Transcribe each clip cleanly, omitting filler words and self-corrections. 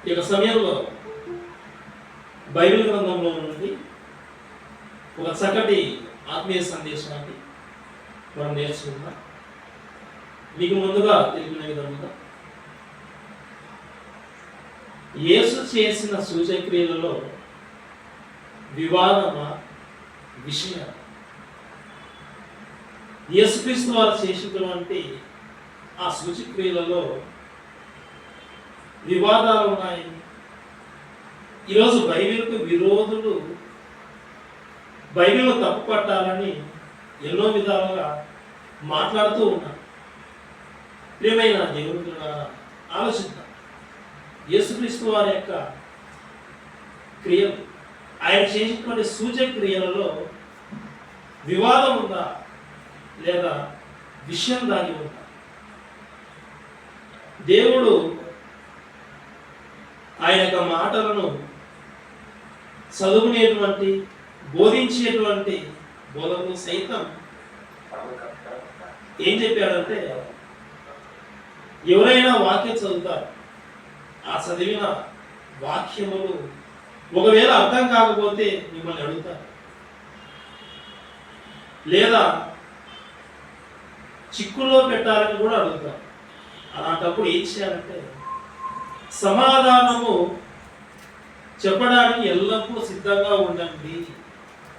ఈ యొక్క సమయంలో బైబిల్ గ్రంథంలో నుండి ఒక చక్కటి ఆత్మీయ సందేశాన్ని మనం నేర్చుకుందాం. మీకు ముందుగా తెలిపిన విధంగా యేసు చేసిన సూచక్రియలలో వివాదమా విషయం, యేసుక్రీస్తు వారు చేసినటువంటి ఆ సూచక్రియలలో వివాదాలు ఉన్నాయి. ఈరోజు బైబిల్కు విరోధులు బైబిల్ను తప్పు పట్టాలని ఎన్నో విధాలుగా మాట్లాడుతూ ఉన్నారు. ప్రియమైన దేవుడు ఆలోచిద్దాం. యేసుక్రీస్తు వారి యొక్క క్రియలు, ఆయన చేసినటువంటి సూచక క్రియలలో వివాదం ఉందా లేదా విషయం దాగి ఉందా? దేవుడు ఆయన యొక్క మాటలను చదువుకునేటువంటి బోధించేటువంటి బోధకులు సైతం ఏం చెప్పాడంటే, ఎవరైనా వాక్యం చదువుతారు, ఆ చదివిన వాక్యములు ఒకవేళ అర్థం కాకపోతే మిమ్మల్ని అడుగుతారు, లేదా చిక్కుల్లో పెట్టాలని కూడా అడుగుతారు. అలాంటప్పుడు ఏం చేయాలంటే సమాధానము చెప్పడానికి ఎల్లప్పుడూ సిద్ధంగా ఉండండి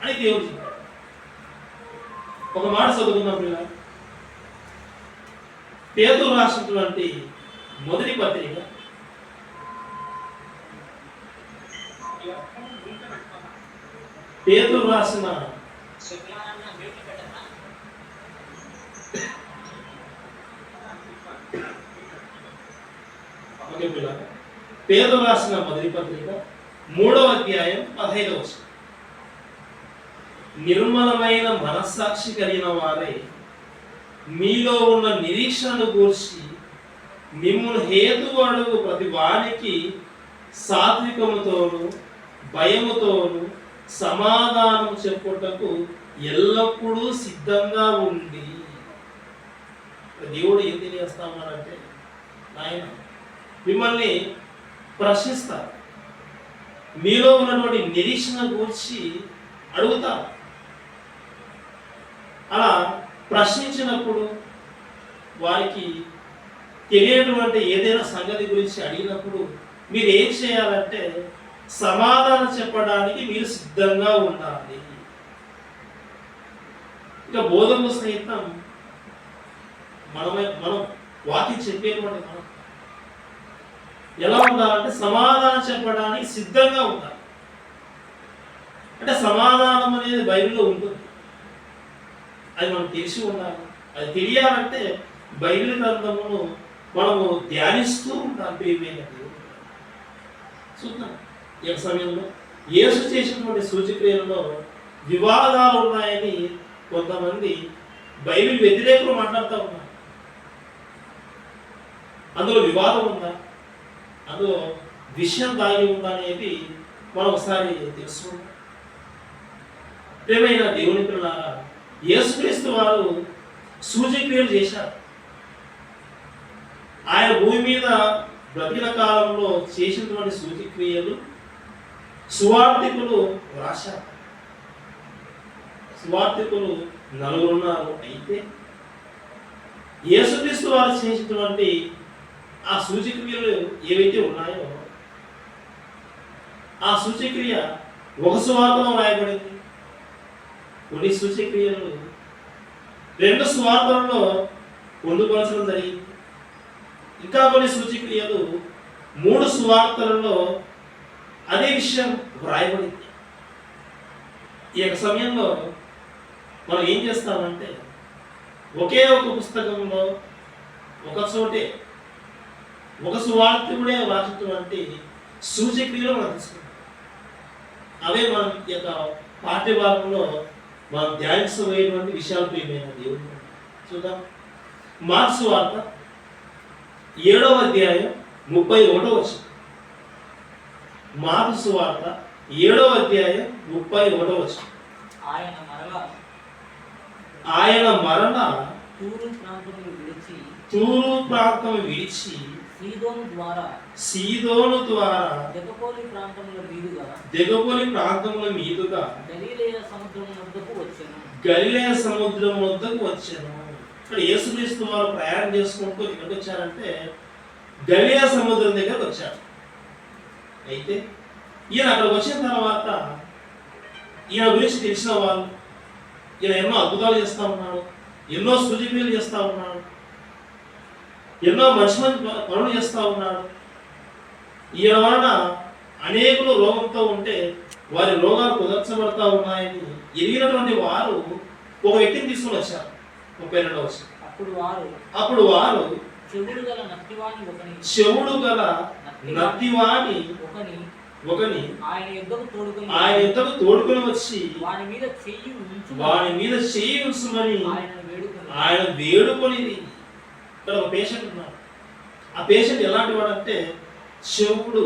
అని దేవుడు చెప్పాడు. ఒక మాట చదువుకున్నాం పిల్లలు. పేతురు రాసినటువంటి మొదటి పత్రిక పేతురు రాసిన పేతురు రాసిన మొదటి పత్రిక 3వ అధ్యాయం 15వ వచనం. నిర్మలమైన మనస్సాక్షి కలిగిన వారై మీలో ఉన్న నిరీక్షణను గూర్చి మిమ్మును హేతు అడుగు ప్రతి వానికి సాత్వికముతోను భయముతోను సమాధానం చెప్పుటకు ఎల్లప్పుడూ సిద్ధంగా ఉండి. దేవుడు ఏం తెలియస్తామనంటే, నాయన మిమ్మల్ని ప్రశ్నిస్తారు, మీలో ఉన్నటువంటి నిరీక్షణ గురించి అడుగుతారు. అలా ప్రశ్నించినప్పుడు వారికి తెలియనటువంటి ఏదైనా సంగతి గురించి అడిగినప్పుడు మీరు ఏం చేయాలంటే సమాధానం చెప్పడానికి మీరు సిద్ధంగా ఉండాలి. ఇంకా బోధకులు సైతం మనం వాక్యం చెప్పేటువంటి మనం ఎలా ఉండాలంటే సమాధానం చెప్పడానికి సిద్ధంగా ఉండాలి. అంటే సమాధానం అనేది బైబిల్లో ఉంటుంది, అది మనం తెలిసి ఉండాలి. అది తెలియాలంటే బైబిల్ గ్రంథమును మనము ధ్యానిస్తూ ఉండాలి. ప్రియమైన దేవుడు చూద్దాం. ఈ సమయంలో యేసు చేసినటువంటి సూచక్రియలలో వివాదాలు ఉన్నాయని కొంతమంది బైబిల్ వ్యతిరేకులు మాట్లాడుతూ ఉన్నారు. అందులో వివాదం ఉందా, అందులో విషయం దాగి ఉందా అనేది మనం ఒకసారి తెలుసుకుందాం. ప్రియమైన దేవుని పిల్లలారా, యేసుక్రీస్తు వారు సూచక్రియలు చేశారు. ఆయన భూమి మీద బ్రతికిన కాలంలో చేసినటువంటి సూచక్రియలు సువార్థికులు రాశారు. సువార్థికులు 4 ఉన్నారు. అయితే యేసుక్రీస్తు వారు చేసినటువంటి ఆ సూచక్రియలు ఏవైతే ఉన్నాయో ఆ సూచక్రియ ఒక సువార్తలో రాయబడింది. కొన్ని సూచక్రియలు 2 సువార్తలలో పొందుపరచడం జరిగింది. ఇంకా కొన్ని సూచక్రియలు 3 సువార్తలలో అదే విషయం వ్రాయబడింది. ఈ యొక్క సమయంలో మనం ఏం చేస్తామంటే ఒకే ఒక పుస్తకంలో ఒక చోటే ఒక సువార్తికుడే రాసినటువంటి సూచక్రియలు మనం తీసుకుంటాం. అవే మన యొక్క పాఠ్యభాగంలో మనం ధ్యానించబోయేటువంటి విషయాలు ప్రియమైన దేవుడు చూద్దాం. మార్క్స్ వార్త 7వ అధ్యాయం 31వ వచనం. మార్క్స్ వార్త 7వ అధ్యాయం 31వ వచనం. ఆయన మరణ తూరు ప్రాంతం విడిచి సీదోను ద్వారా దెకపోలి ప్రాంతముల మీదుగా గలిలయ సముద్రం వద్దకు వచ్చాను. ఇక్కడ యేసుక్రీస్తు వారు ప్రయాణం చేసుకుంటూ ఎక్కడికి వచ్చారంటే గలిలయ సముద్రం దగ్గరకు వచ్చారు. అయితే ఈయన అక్కడికి వచ్చిన తర్వాత ఈయన గురించి తెలిసిన వాళ్ళు, ఈయన ఎన్నో అద్భుతాలు చేస్తూ ఉన్నాడు, ఎన్నో సూచక్రియలు చేస్తూ ఉన్నాడు, ఎన్నో మంచి పనులు చేస్తూ ఉన్నాడు. ఈయన వలన అనేకులు రోగంతో ఉంటే వారి రోగాలు కుదర్చబడతా ఉన్నాయని ఎరిగినటువంటి వారు ఒక వ్యక్తిని తీసుకుని వచ్చారు. 32వ వచనం. అప్పుడు వారు చెవుడు గల నత్తివాని ఒకని ఆయన యుద్ధకు తోడుకొని వచ్చి వాని మీద చెయ్యి ఉంచమని ఆయన వేడుకొని. ఇక్కడ ఒక పేషెంట్ ఉన్నారు. ఆ పేషెంట్ ఎలాంటి వాడంటే చెవుడు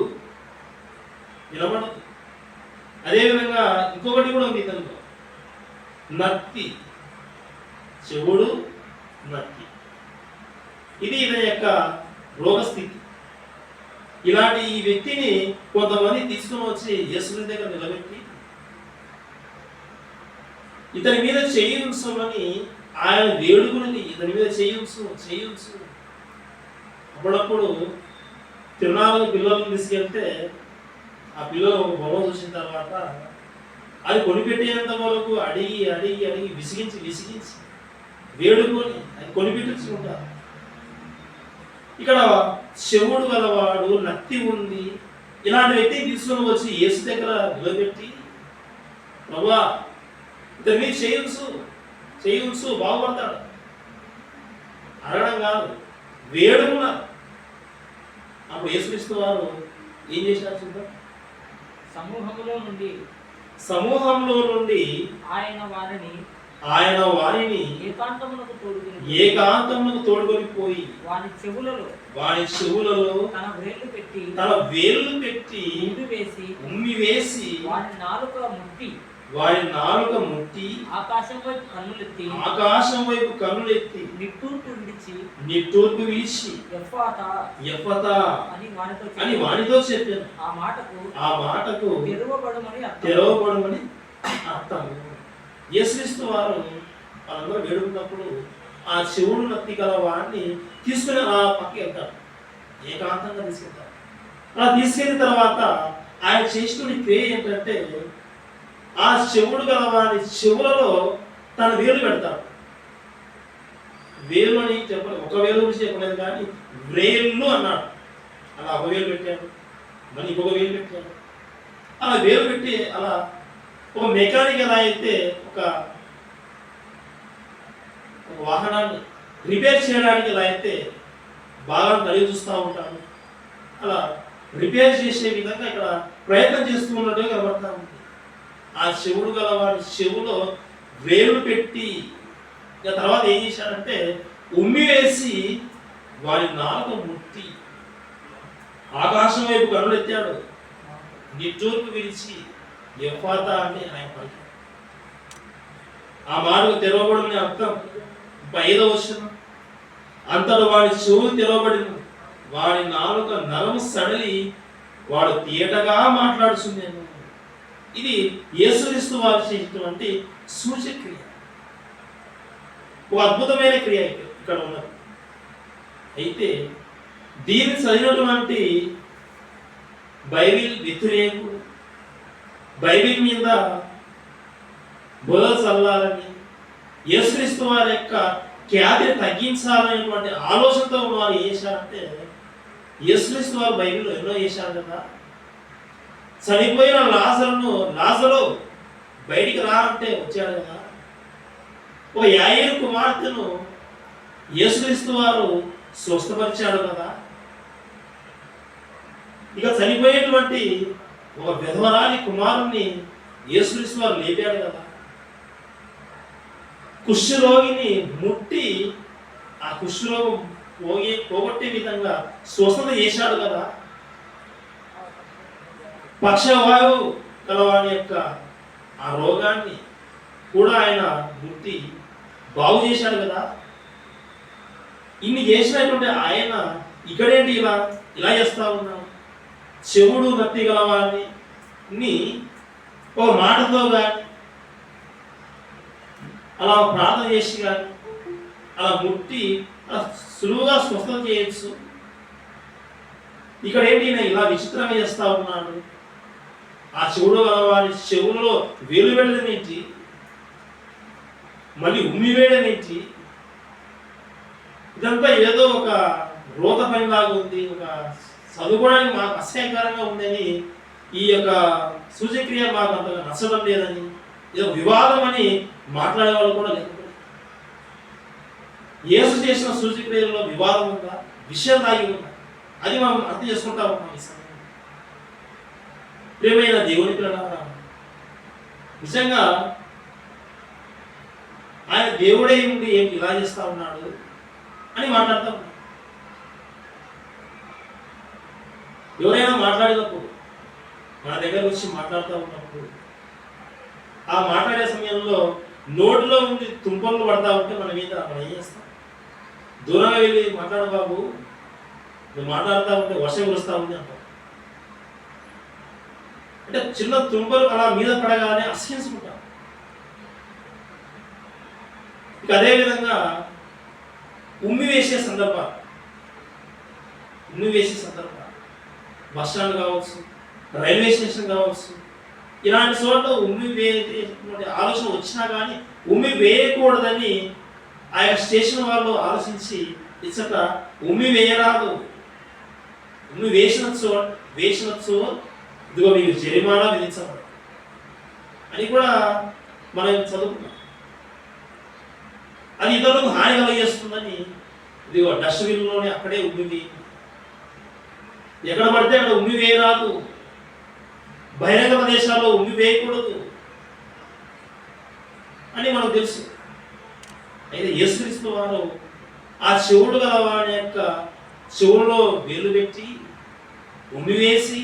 వినబడదు. అదేవిధంగా ఇంకొకటి కూడా ఉంది ఇతనిలో, నత్తి. చెవుడు, నత్తి, ఇది ఇతని యొక్క రోగస్థితి. ఇలాంటి ఈ వ్యక్తిని కొంతమంది తీసుకుని వచ్చి యేసుని దగ్గర నిలబెట్టి ఇతని మీద చెయ్యి ఉంచమని ఆయన వేడుకుని, ఇతని మీద చెయ్యి ఉంచు. అప్పుడప్పుడు తిరునాళ్ళకి పిల్లలను తీసుకెళ్తే ఆ పిల్లలు ఒక బొమ్మ చూసిన తర్వాత అది కొనిపెట్టేంత వరకు అడిగి విసిగించి వేడుకొని అది కొనిపెట్టించుకుంటారు. ఇక్కడ చెవుడు గలవాడు, నత్తి ఉంది, ఇలాంటి వ్యక్తిని తీసుకొని వచ్చి యేసు దగ్గర నిలబెట్టి, ప్రభువా ఇతని మీద చేయించు బాగుపడతాడు అడగడం కాదు, వేడుకున్నారు. అప్పుడు యేసుక్రీస్తు వారు ఏం చేశారు చూద్దాం. సమూహంలో నుండి ఆయన వారిని ఏకాంతమునకు తోడుకొని పోయి వాని చెవులలో తన వేళ్ళు పెట్టి ఉమ్మి వేసి వారి నాలుక ముట్టి ఆకాశం వైపు కన్నులెత్తి నిట్టూర్పు విడిచి ఎఫ్ఫతా అని వానితో చెప్పాను. ఆ మాటకు తెరవబడమని అర్థం. యేసుక్రీస్తు వారు వాళ్ళందరూ వేడుకున్నప్పుడు ఆ చెవుడు నత్తి గల వాడిని తీసుకుని ఆ పక్కకి వెళ్తారు, ఏకాంతంగా తీసుకెళ్తారు. అలా తీసుకెళ్ళిన తర్వాత ఆయన చేసిన క్రియ ఏంటంటే ఆ చెవుడు గల వాడి చెవులలో తన వేలు పెడతాడు. వేలు అని చెప్పలేదు, ఒక వేలు గురించి చెప్పలేదు కానీ వేళ్ళు అన్నాడు. అలా ఒక వేలు పెట్టాడు, మళ్ళీ ఇంకొక వేలు పెట్టాడు. అలా వేలు పెట్టి అలా ఒక మెకానిక్ ఎలా అయితే ఒక వాహనాన్ని రిపేర్ చేయడానికి ఎలా అయితే బాగా కలిగి చూస్తూ ఉంటాను, అలా రిపేర్ చేసే విధంగా ఇక్కడ ప్రయత్నం చేస్తూ ఉన్నట్టుగా కనబడతా ఉంది. ఆ చెవుడు గల వాడి చెవులో వేలు పెట్టి తర్వాత ఏం చేశాడంటే ఉమ్మి వేసి వాడి నాలుక ముట్టి ఆకాశం వైపు కన్నులెత్తాడు, నిట్టూర్పు విడిచి ఎఫ్ఫతా అని ఆయన పలికాడు. ఆ మాటకు తెరవబడమని అర్థం. 5వ వచనం. అంతటా వాడి చెవులు తెరవబడిన, వాడి నాలుక నరము సడలి వాడు తీయటగా మాట్లాడుచుండెను. ఇది యేసుక్రీస్తు వారు చేసినటువంటి సూచక్రియ, ఒక అద్భుతమైన క్రియ ఇక్కడ ఉన్నది. అయితే దీన్ని చదివినటువంటి బైబిల్ వ్యతిరేకుడు, బైబిల్ మీద బురద చల్లాలని, యేసుక్రీస్తు వారి యొక్క ఖ్యాతిని తగ్గించాలనేటువంటి ఆలోచనతో వారు ఏం చేశారంటే, యేసుక్రీస్తు వారు బైబిల్లో ఎన్నో చేశారు కదా. చనిపోయిన లాజరు బయటికి రా అంటే వచ్చాడు కదా. ఒక యాయేరు కుమార్తెను యేసుక్రీస్తు వారు స్వస్థపరిచాడు కదా. ఇక చనిపోయేటువంటి ఒక విధవరాలి కుమారుణ్ణి యేసుక్రీస్తు వారు లేపాడు కదా. కుష్ఠరోగిని ముట్టి ఆ కుష్ఠరోగం పోగొట్టే విధంగా స్వస్థత చేశాడు కదా. పక్షవాయువు కలవాని యొక్క ఆ రోగాన్ని కూడా ఆయన ముట్టి బాగు చేశాడు కదా. ఇన్ని చేసినటువంటి ఆయన ఇక్కడేంటి ఇలా ఇలా చేస్తా ఉన్నాం. చెవుడు నత్తి గలవారిని ఒక మాటతో కానీ అలా ప్రార్థన చేసి కానీ అలా ముట్టి అలా సులువుగా స్వస్థత చేయొచ్చు. ఇక్కడ ఏంటి ఇలా విచిత్రంగా చేస్తా ఉన్నాడు. ఆ చెవుడు గలవారి చెవులలో వేలు వేయడం ఏంటి, మళ్ళీ ఉమ్మి వేయడం ఏంటి, ఇదంతా ఏదో ఒక రోత పనిలాగా ఉంది, ఒక చదువుకోవడానికి మాకు అసహ్యకరంగా ఉందని, ఈ యొక్క సూచక్రియ మాకు అంతగా నచ్చడం లేదని, ఏదో వివాదం అని మాట్లాడే వాళ్ళు కూడా లేకపోతే యేసు చేసిన సూచక్రియలో వివాదం ఉందా, విషయం దాగి ఉందా, అది మనం అర్థం చేసుకుంటా ఉన్నాం. ఈ సమయంలో ప్రియమైన దేవుని పిల్లలారా, నిజంగా ఆయన దేవుడే ఉండి ఏం ఇలా చేస్తా ఉన్నాడు అని మాట్లాడుతూ ఉన్నాడు. ఎవరైనా మాట్లాడినప్పుడు మన దగ్గర వచ్చి మాట్లాడుతూ ఉన్నప్పుడు ఆ మాట్లాడే సమయంలో నోటిలో ఉండి తుంపలు పడతా ఉంటే మనం ఏం చేస్తాం? దూరంగా వెళ్ళి మాట్లాడు బాబు, నువ్వు మాట్లాడుతూ ఉంటే వర్షం కురుస్తూ ఉంది అంటాం. అంటే చిన్న తుంపలు అలా మీద పడగానే అసహించుకుంటాం. ఇక అదేవిధంగా ఉమ్మి వేసే సందర్భాలు బస్ స్టాండ్ కావచ్చు, రైల్వే స్టేషన్ కావచ్చు, ఇలాంటి చోట్ల ఉమ్మి వేసే ఆలోచన వచ్చినా కానీ ఉమ్మి వేయకూడదని ఆ యొక్క స్టేషన్ వాళ్ళు ఆలోచించి ఇచ్చట ఉమ్మి వేయరాదు, ఉమ్మి వేసినచో ఇదిగో మీకు జరిమానా విధించబడు అని కూడా మనం చదువుకున్నాం. అది ఇతరులకు హాని కలగజేస్తుందని ఇదిగో డస్ట్బిన్లోనే అక్కడే ఉమ్మి, ఎక్కడ పడితే అక్కడ ఉమ్మి వేయరాదు, బహిరంగ ప్రదేశాల్లో ఉమ్మి వేయకూడదు అని మనకు తెలుసు. అయితే యేసుక్రీస్తు వారు ఆ చెవుడు గల వాడి యొక్క చెవులో వేలు పెట్టి ఉమ్మి వేసి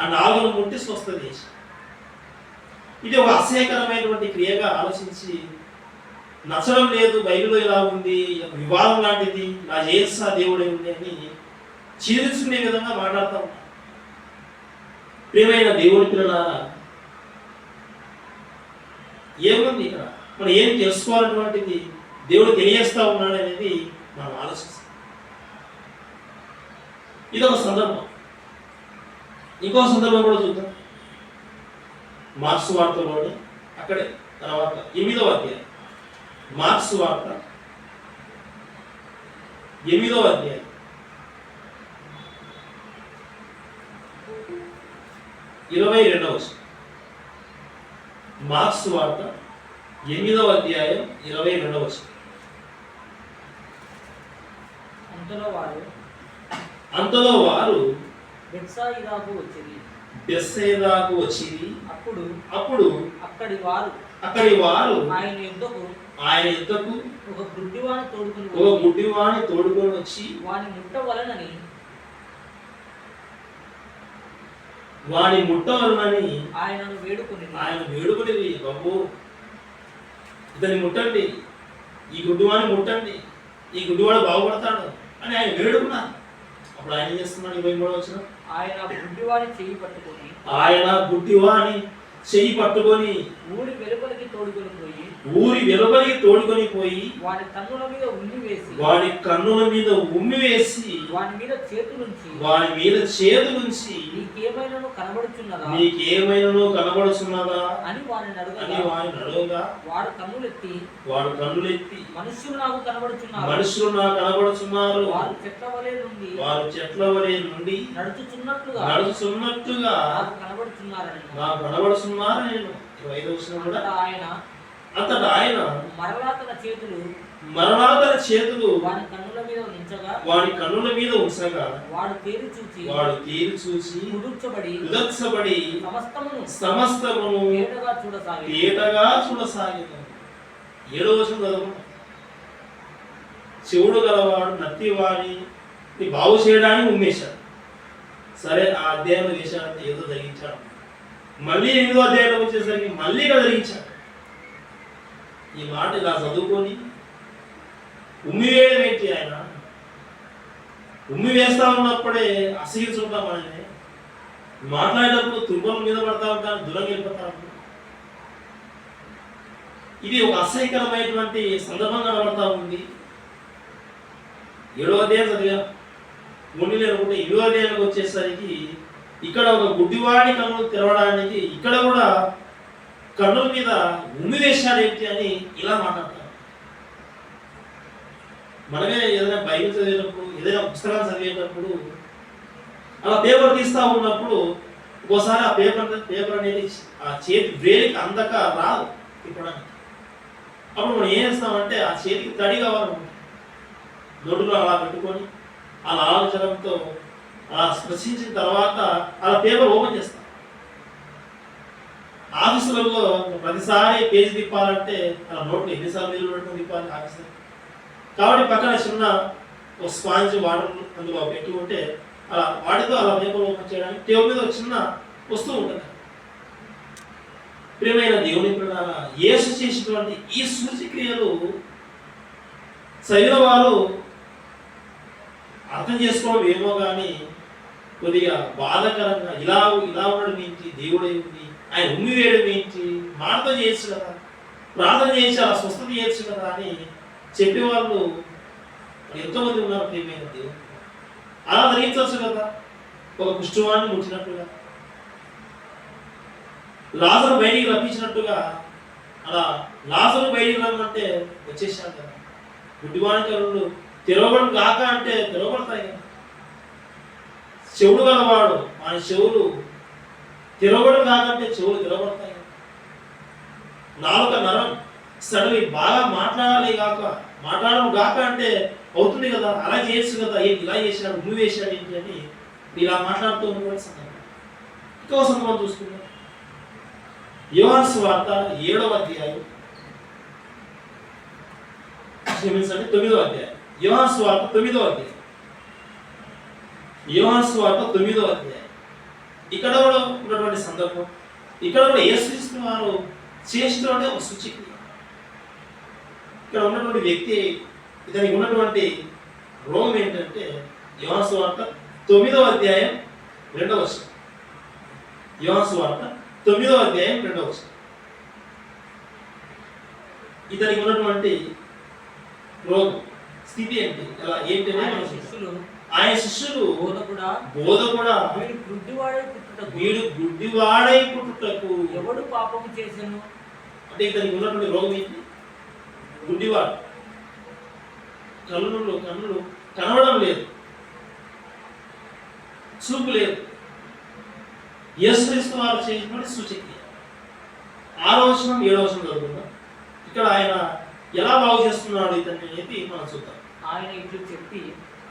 ఆ నాలుగును ముట్టి స్వస్థత చేసి, ఇది ఒక అసహ్యకరమైనటువంటి క్రియగా ఆలోచించి నచ్చడం లేదు, బైబిల్లో ఇలా ఉంది, వివాదం లాంటిది, నా చేస్తా దేవుడే ఉంది అని చీల్చుకునే విధంగా మాట్లాడుతూ ఉన్నాను. ప్రియమైన దేవుని పిల్లలారా, ఏముంది ఇక్కడ, మనం ఏం తెలుసుకోవాలన్నటువంటిది దేవుడు తెలియజేస్తా ఉన్నాడు అనేది మనం ఆలోచిస్తాం. ఇది ఒక సందర్భం. ఇంకో సందర్భం కూడా చూద్దాం. మార్క్స్ వార్తలోని అక్కడే తర్వాత 8వ అధ్యాయం, మార్క్స్ వార్త 8వ అధ్యాయం 22వ వచనం. మార్క్స్ వార్త 8వ అధ్యాయం 22వ వచనం. అంతలో వారు బెత్సాయిదాకు వచ్చిరి. అప్పుడు అక్కడి వారు ఆయన యుద్ధకు ఒక గుడ్డివాణి తోడుకొని వచ్చి వాని ముట్టవలనని ఆయనను వేడుకొని బాబు ఇతన్ని ముట్టండి, ఈ గుడ్డివాణి ముట్టండి, ఈ గుడ్డివాడు బాగుపడతాడు అని ఆయన వేడుకున్నారు. అప్పుడు ఆయన ఏం చేస్తున్నాడు? 23వ వచనం. ఆయన గుడ్డివాణి చెయ్యి పట్టుకొని ఊరి వెలుపలికి తోడుకొని పోయి వాని కన్నుల మీద ఉమ్మి వేసి వాని మీద చేతులుంచి నీకేమైనాను కనబడుచున్నదా అని వాని అడుగగా వాడు కన్నులెత్తి మనుష్యులు నాకు కనబడుచున్నారు, వారు చెట్ల వలె నుండి నడుచుచున్నట్లుగా నాకు కనబడుచున్నారు. నేను 25వ వచనం కూడా అంతటా ఆయన మరలా తన చేతులు వాని కన్నుల మీద ఉంచగా వాడు తేరి చూచి కుదుర్చబడి సమస్తమును తేటగా చూడసాగిన. 7వ వచనం చదువు. చెవుడు గలవాడు నత్తివాణి బాగు చేయడానికి ఉమ్మేశాడు. సరే, ఆ అధ్యాయంలో వేశాడంటే ఏదో జరిగించాడు. మళ్ళీ 8వ అధ్యాయంలో వచ్చేసరికి మళ్ళీ జరిగించాడు. ఈ మాట ఇలా చదువుకొని ఉమ్మి వేయడం ఏంటి? ఆయన ఉమ్మి వేస్తా ఉన్నప్పుడే అసహించుకుంటాం మనమే. మాట్లాడేటప్పుడు తుమ్మల మీద పడతా ఉంటాను, దూరంగా వెళ్ళిపోతాము. ఇది ఒక అసహ్యకరమైనటువంటి సందర్భంగా కనబడతా ఉంది. 7వ అధ్యాయం చదివా గుండెలు అనుకుంటే 8వ అధ్యాయానికి వచ్చేసరికి ఇక్కడ ఒక గుడ్డివాడి కన్నులు తెరవడానికి ఇక్కడ కూడా కన్నుల మీద ఉమ్మి వేశాడు ఏంటి అని ఇలా మాట్లాడతారు. మనమే ఏదైనా బైబిల్ చదివేటప్పుడు, ఏదైనా పుస్తకాలు చదివేటప్పుడు అలా పేపర్ తీస్తా ఉన్నప్పుడు ఒక్కోసారి ఆ పేపర్ అనేది ఆ చేతి వేలికి అందక రాదు తిప్పడానికి. అప్పుడు మనం ఏం చేస్తామంటే ఆ చేతికి తడి కావాలన్నమాట, నోటులో అలా పెట్టుకొని అలా ఆలోచనతో అలా స్పృశించిన తర్వాత అలా పేపర్ ఓపెన్ చేస్తాం. ఆఫీసులలో ప్రతిసారి పేజీ తిప్పాలంటే అలా నోట్లు ఎన్నిసార్లు నీళ్ళు పెట్టుకుని తిప్పాలి ఆఫీసులో. కాబట్టి పక్కన చిన్న ఒక స్పాంజ్ వాటర్ అందులో పెట్టి ఉంటే అలా వాటితో అలా పేపర్ ఓపెన్ చేయడానికి టేబుల్ మీద ఒక చిన్న వస్తువు ఉంటుంది. ప్రియమైన దేవుని పిల్లలారా, యేసు చేసినటువంటి ఈ సూచక్రియలు చదివిన వారు అర్థం చేసుకోవడం ఏమో కానీ కొద్దిగా బాధాకరంగా ఇలా ఉండడం ఏంటి, దేవుడు ఏంటి, ఆయన ఉమ్మి వేయడం ఏంటి, మాటతో చేయొచ్చు కదా, ప్రార్థన చేసి అలా స్వస్థత చేయొచ్చు కదా అని చెప్పేవాళ్ళు ఎంతోమంది ఉన్నారు. ప్రియమైన దేవుడు, అలా ధరించవచ్చు కదా, ఒక కుష్ఠవాన్ని ముట్టినట్టుగా, లాజరు బయటికి రప్పించినట్టుగా అలా లాజరు బయటికి రమ్మంటే వచ్చేసాడు కదా. గుడ్డివాని కళ్ళు తెరవబడి కాక అంటే తెరవబడతాయి కదా. చెవుడు గలవాడు ఆయన చెవులు తెరవబడి కాకంటే చెవులు తెరవబడతాయి కదా. నాలుక నరం సడలి బాగా మాట్లాడడం కాక అంటే అవుతుంది కదా, అలా చేయొచ్చు కదా, ఏంటి ఇలా చేశాడు, నువ్వు వేశాడు ఏంటి అని ఇలా మాట్లాడుతూ ఉన్నటువంటి సందర్భం. ఇంకో సందర్భం చూసుకుందాం. యోహాను సువార్త 7వ అధ్యాయం, క్షమించండి 9వ అధ్యాయం. యోహాను సువార్త 9వ అధ్యాయం. యోహాను సువార్త 9వ అధ్యాయం. ఇక్కడ కూడా ఉన్నటువంటి సందర్భం, ఇక్కడ కూడా యేసుక్రీస్తు వారు చేసినటువంటి ఒక సూచక్రియ. ఇక్కడ ఉన్నటువంటి వ్యక్తి, ఇతనికి ఉన్నటువంటి రోగం ఏంటంటే యోహాను సువార్త 9వ అధ్యాయం 2వ వచనం. యోహాను సువార్త 9వ అధ్యాయం 2వ వచనం. ఇతనికి ఉన్నటువంటి రోగం స్థితి ఏంటి, ఎలా ఏంటి ఆయన శిష్యులు బోధకుడా వీడు గుడ్డివాడై పుట్టుటకు ఎవడు పాపము చేసెను అంటే ఇతనికి ఉన్నటువంటి రోగం ఏంటి? గుడ్డివాడు, కన్నులు కనబడడం లేదు, చూపు లేదు. యేసుక్రీస్తు వారు చేసినటువంటి సూచక్రియ. 6వ వచనం 7వ వచనం చదువుకుందాం. ఇక్కడ ఆయన ఎలా బాగు చేస్తున్నాడు ఇతన్ని అనేది మనం చూద్దాం. ఆయన ఇట్లు చెప్పి,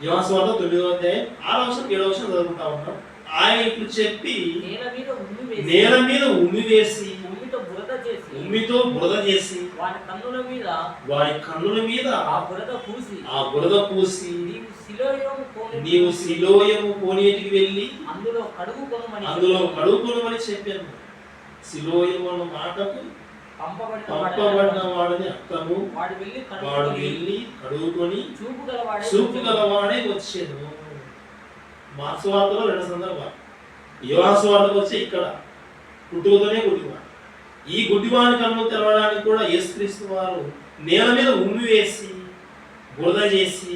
యోహాను సువార్త 9వ అధ్యాయం 6వ వచనం 7వ వచనం చదువుకుంటా ఉన్నాం. ఆయన ఇట్లు చెప్పి నేల మీద ఉమ్మి వేసి ఉమ్మితో బురద చేసి వారి కన్నుల మీద ఆ బురద పూసి నీవు సిలోయము కోనేటికి వెళ్ళి అందులో కడుగుకొనమని చెప్పాను. సిలోయము అన్న మాటకు పంపబడిన వాడని అర్థము. వాడు వెళ్ళి కడుగుకొని చూపు గలవాడే వచ్చాను. మార్క్స్ వార్తలో 2 సందర్భాలు. యోహాను సువార్తకు వచ్చి ఇక్కడ పుట్టుకతోనే గుడ్డివాడు. ఈ గుడ్డివాని కన్ను తెరవడానికి కూడా యేసుక్రీస్తు వారు నేల మీద ఉమ్మి వేసి బురద చేసి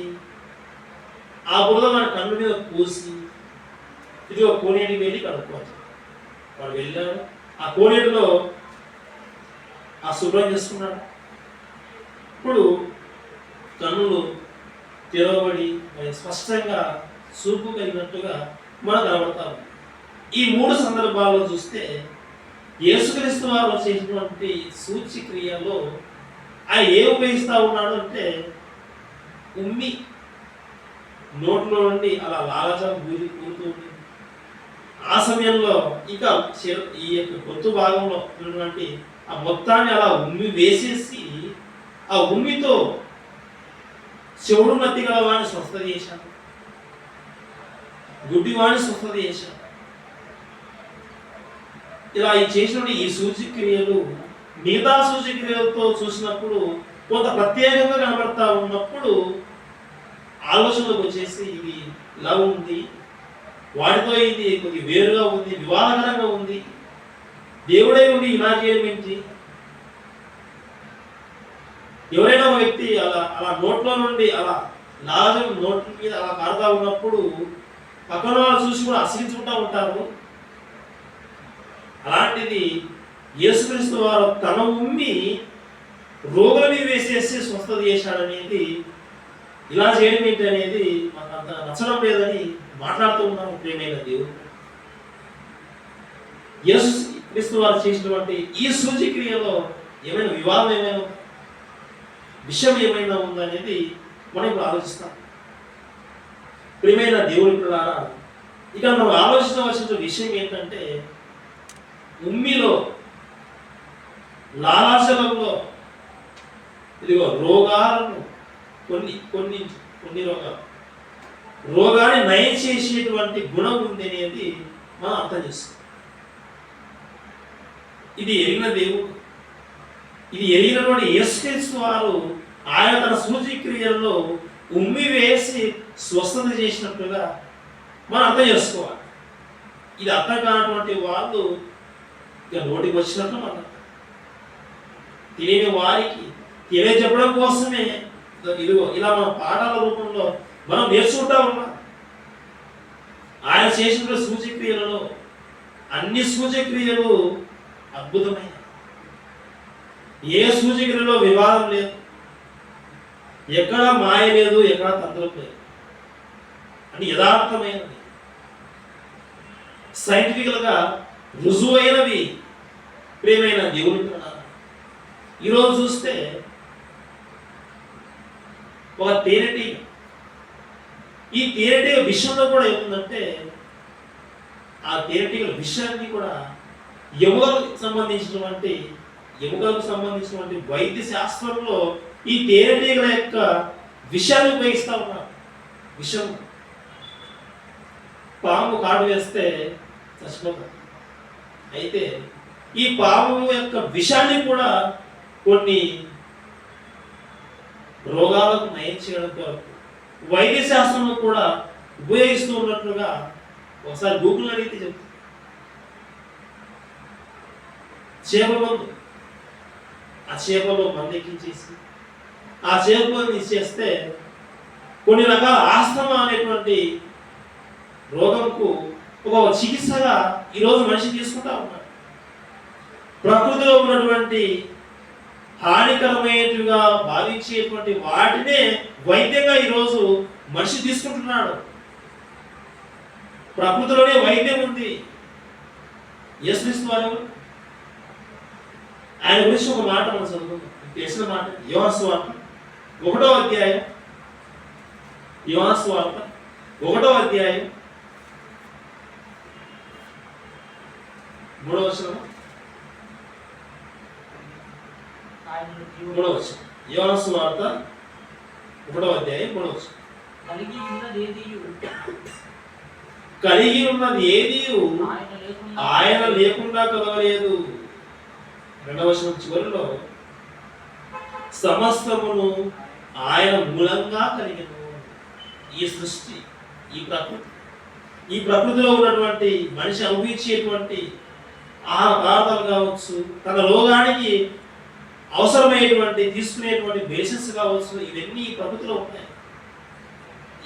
ఆ బురద మన కన్ను మీద పూసి ఇది ఒక కోనేటికి వెళ్ళి కడుక్కోవచ్చు. వాడు వెళ్ళాడు, ఆ కోనేటిలో ఆ శుభ్రం చేసుకున్నాడు. ఇప్పుడు కన్నులు తెరవబడి మరి స్పష్టంగా చూపు కలిగినట్టుగా మనకు కనబడతారు. ఈ 3 సందర్భాల్లో చూస్తే యేసుక్రీస్తు వారు చేసినటువంటి సూచక్రియలో ఆయన ఏ ఉపయోగిస్తూ ఉన్నాడు అంటే ఉమ్మి నోట్లో నుండి అలా లాలచం ఊరుతూ ఉంది. ఆ సమయంలో ఇంకా ఈ యొక్క గొంతు భాగంలో ఉన్నటువంటి ఆ మొత్తాన్ని అలా ఉమ్మి వేసేసి ఆ ఉమ్మితో చెవుడు నత్తి గల వాడిని స్వస్థత చేశాను, గుడ్డివాడిని స్వస్థత చేశాను. ఇలా చేసినప్పుడు ఈ సూచక్రియలు మిగతా సూచక్రియలతో చూసినప్పుడు కొంత ప్రత్యేకంగా కనబడతా ఉన్నప్పుడు ఆలోచనలోకి వచ్చేసి ఇది ఇలా ఉంది, వాటితో ఇది కొద్ది వేరుగా ఉంది, వివాదకరంగా ఉంది, దేవుడే ఉండి ఇలా చేయడం ఏంటి? ఎవరైనా ఒక వ్యక్తి అలా అలా నోట్లో నుండి అలా లాజం నోట్ల మీద అలా కారుతా ఉన్నప్పుడు పక్కన వాళ్ళు చూసి కూడా అసహించుకుంటూ ఉంటారు. అలాంటిది యేసుక్రీస్తు వారు తన ఉమ్మి రోగుల మీద వేసేసి స్వస్థత చేశాడనేది, ఇలా చేయడం ఏంటి అనేది మాకు అంత నచ్చడం లేదని మాట్లాడుతూ ఉన్నాము. ప్రియమైన దేవుడు, యేసుక్రీస్తు వారు చేసినటువంటి ఈ సూచక్రియలో ఏమైనా వివాదం ఏమైనా విషయం ఏమైనా ఉందనేది మనం ఇప్పుడు ఆలోచిస్తాం. ప్రియమైన దేవుడి పిల్లలారా, ఇక్కడ మనం ఆలోచించవలసిన విషయం ఏంటంటే, ఉమ్మిలో లాలాశలంలో ఇదిగో రోగాలను కొన్ని కొన్ని కొన్ని రోగాన్ని నయం చేసేటువంటి గుణం ఉంది అనేది మనం అర్థం చేస్తాం. ఇది ఎరిగిన దేవుడు, ఇది ఎరిగినటువంటి యేసుక్రీస్తు వారు ఆయన తన సూచక్రియల్లో ఉమ్మి వేసి స్వస్థత చేసినట్టుగా మనం అర్థం చేసుకోవాలి. ఇది అర్థం కానటువంటి వాళ్ళు ఇక నోటికి వచ్చినట్లు మనం తెలియని వారికి తెలియజెప్పడం కోసమే ఇదిగో ఇలా మన పాఠాల రూపంలో మనం నేర్చుకుంటా ఉన్నాం. ఆయన చేసిన సూచక్రియలలో అన్ని సూచక్రియలు అద్భుతమైన, ఏ సూచక్రియలో వివాదం లేదు, ఎక్కడ మాయ లేదు, ఎక్కడ తంత్రం లేదు, అని యథార్థమైనది, సైంటిఫికల్గా రుజువైనవి. ప్రియమైన దేవుని ఈరోజు చూస్తే ఒక తేనెటీగ, ఈ తేనెటీగ విషయంలో కూడా ఏముందంటే, ఆ తేనెటీగ విషయాన్ని కూడా ఎముకలకు సంబంధించినటువంటి వైద్య శాస్త్రంలో ఈ తేనెటీగల యొక్క విషయాన్ని ఉపయోగిస్తూ ఉన్నారు. విషం, పాము కాటు వేస్తే చచ్చిపోతారు. అయితే ఈ పాము యొక్క విషాన్ని కూడా కొన్ని రోగాలకు నయం చేయడం కొరకు వైద్య శాస్త్రంలో కూడా ఉపయోగిస్తూ ఉన్నట్లుగా ఒకసారి గూగుల్ అడిగితే చెప్తుంది. చేప మందు, ఆ చేపలో మందు ఎక్కించేసి ఆ చేపలను ఇచ్చేస్తే కొన్ని రకాల ఆస్తమా అనేటువంటి రోగంకు ఒక చికిత్సగా ఈరోజు మనిషి తీసుకుంటా ఉన్నాడు. ప్రకృతిలో ఉన్నటువంటి హానికరమైనట్టుగా భావించేటువంటి వాటినే వైద్యంగా ఈరోజు మనిషి తీసుకుంటున్నాడు. ప్రకృతిలోనే వైద్యం ఉంది. యేసుక్రీస్తు వారు ఆయన గురించి ఒక మాట మనం చదువుకుందాం. తెలిసిన మాట యోహాను సువార్త 1వ అధ్యాయం, యోహాను సువార్త 1వ అధ్యాయం 3వ వచనం. యోహాను సువార్త 1వ అధ్యాయం 3వ వచనం. కలిగి ఉన్నది ఏది ఆయన లేకుండా కలగలేదు. 2వ వచనం చివరిలో సమస్తమును ఆయన మూలంగా కలిగిన ఈ సృష్టి, ఈ ప్రకృతిలో ఉన్నటువంటి మనిషి అనుభవించేటువంటి ఆహార పదార్థాలు కావచ్చు, తన రోగానికి అవసరమైనటువంటి తీసుకునేటువంటి బేసిస్ కావచ్చు, ఇవన్నీ ఈ ప్రకృతిలో ఉన్నాయి.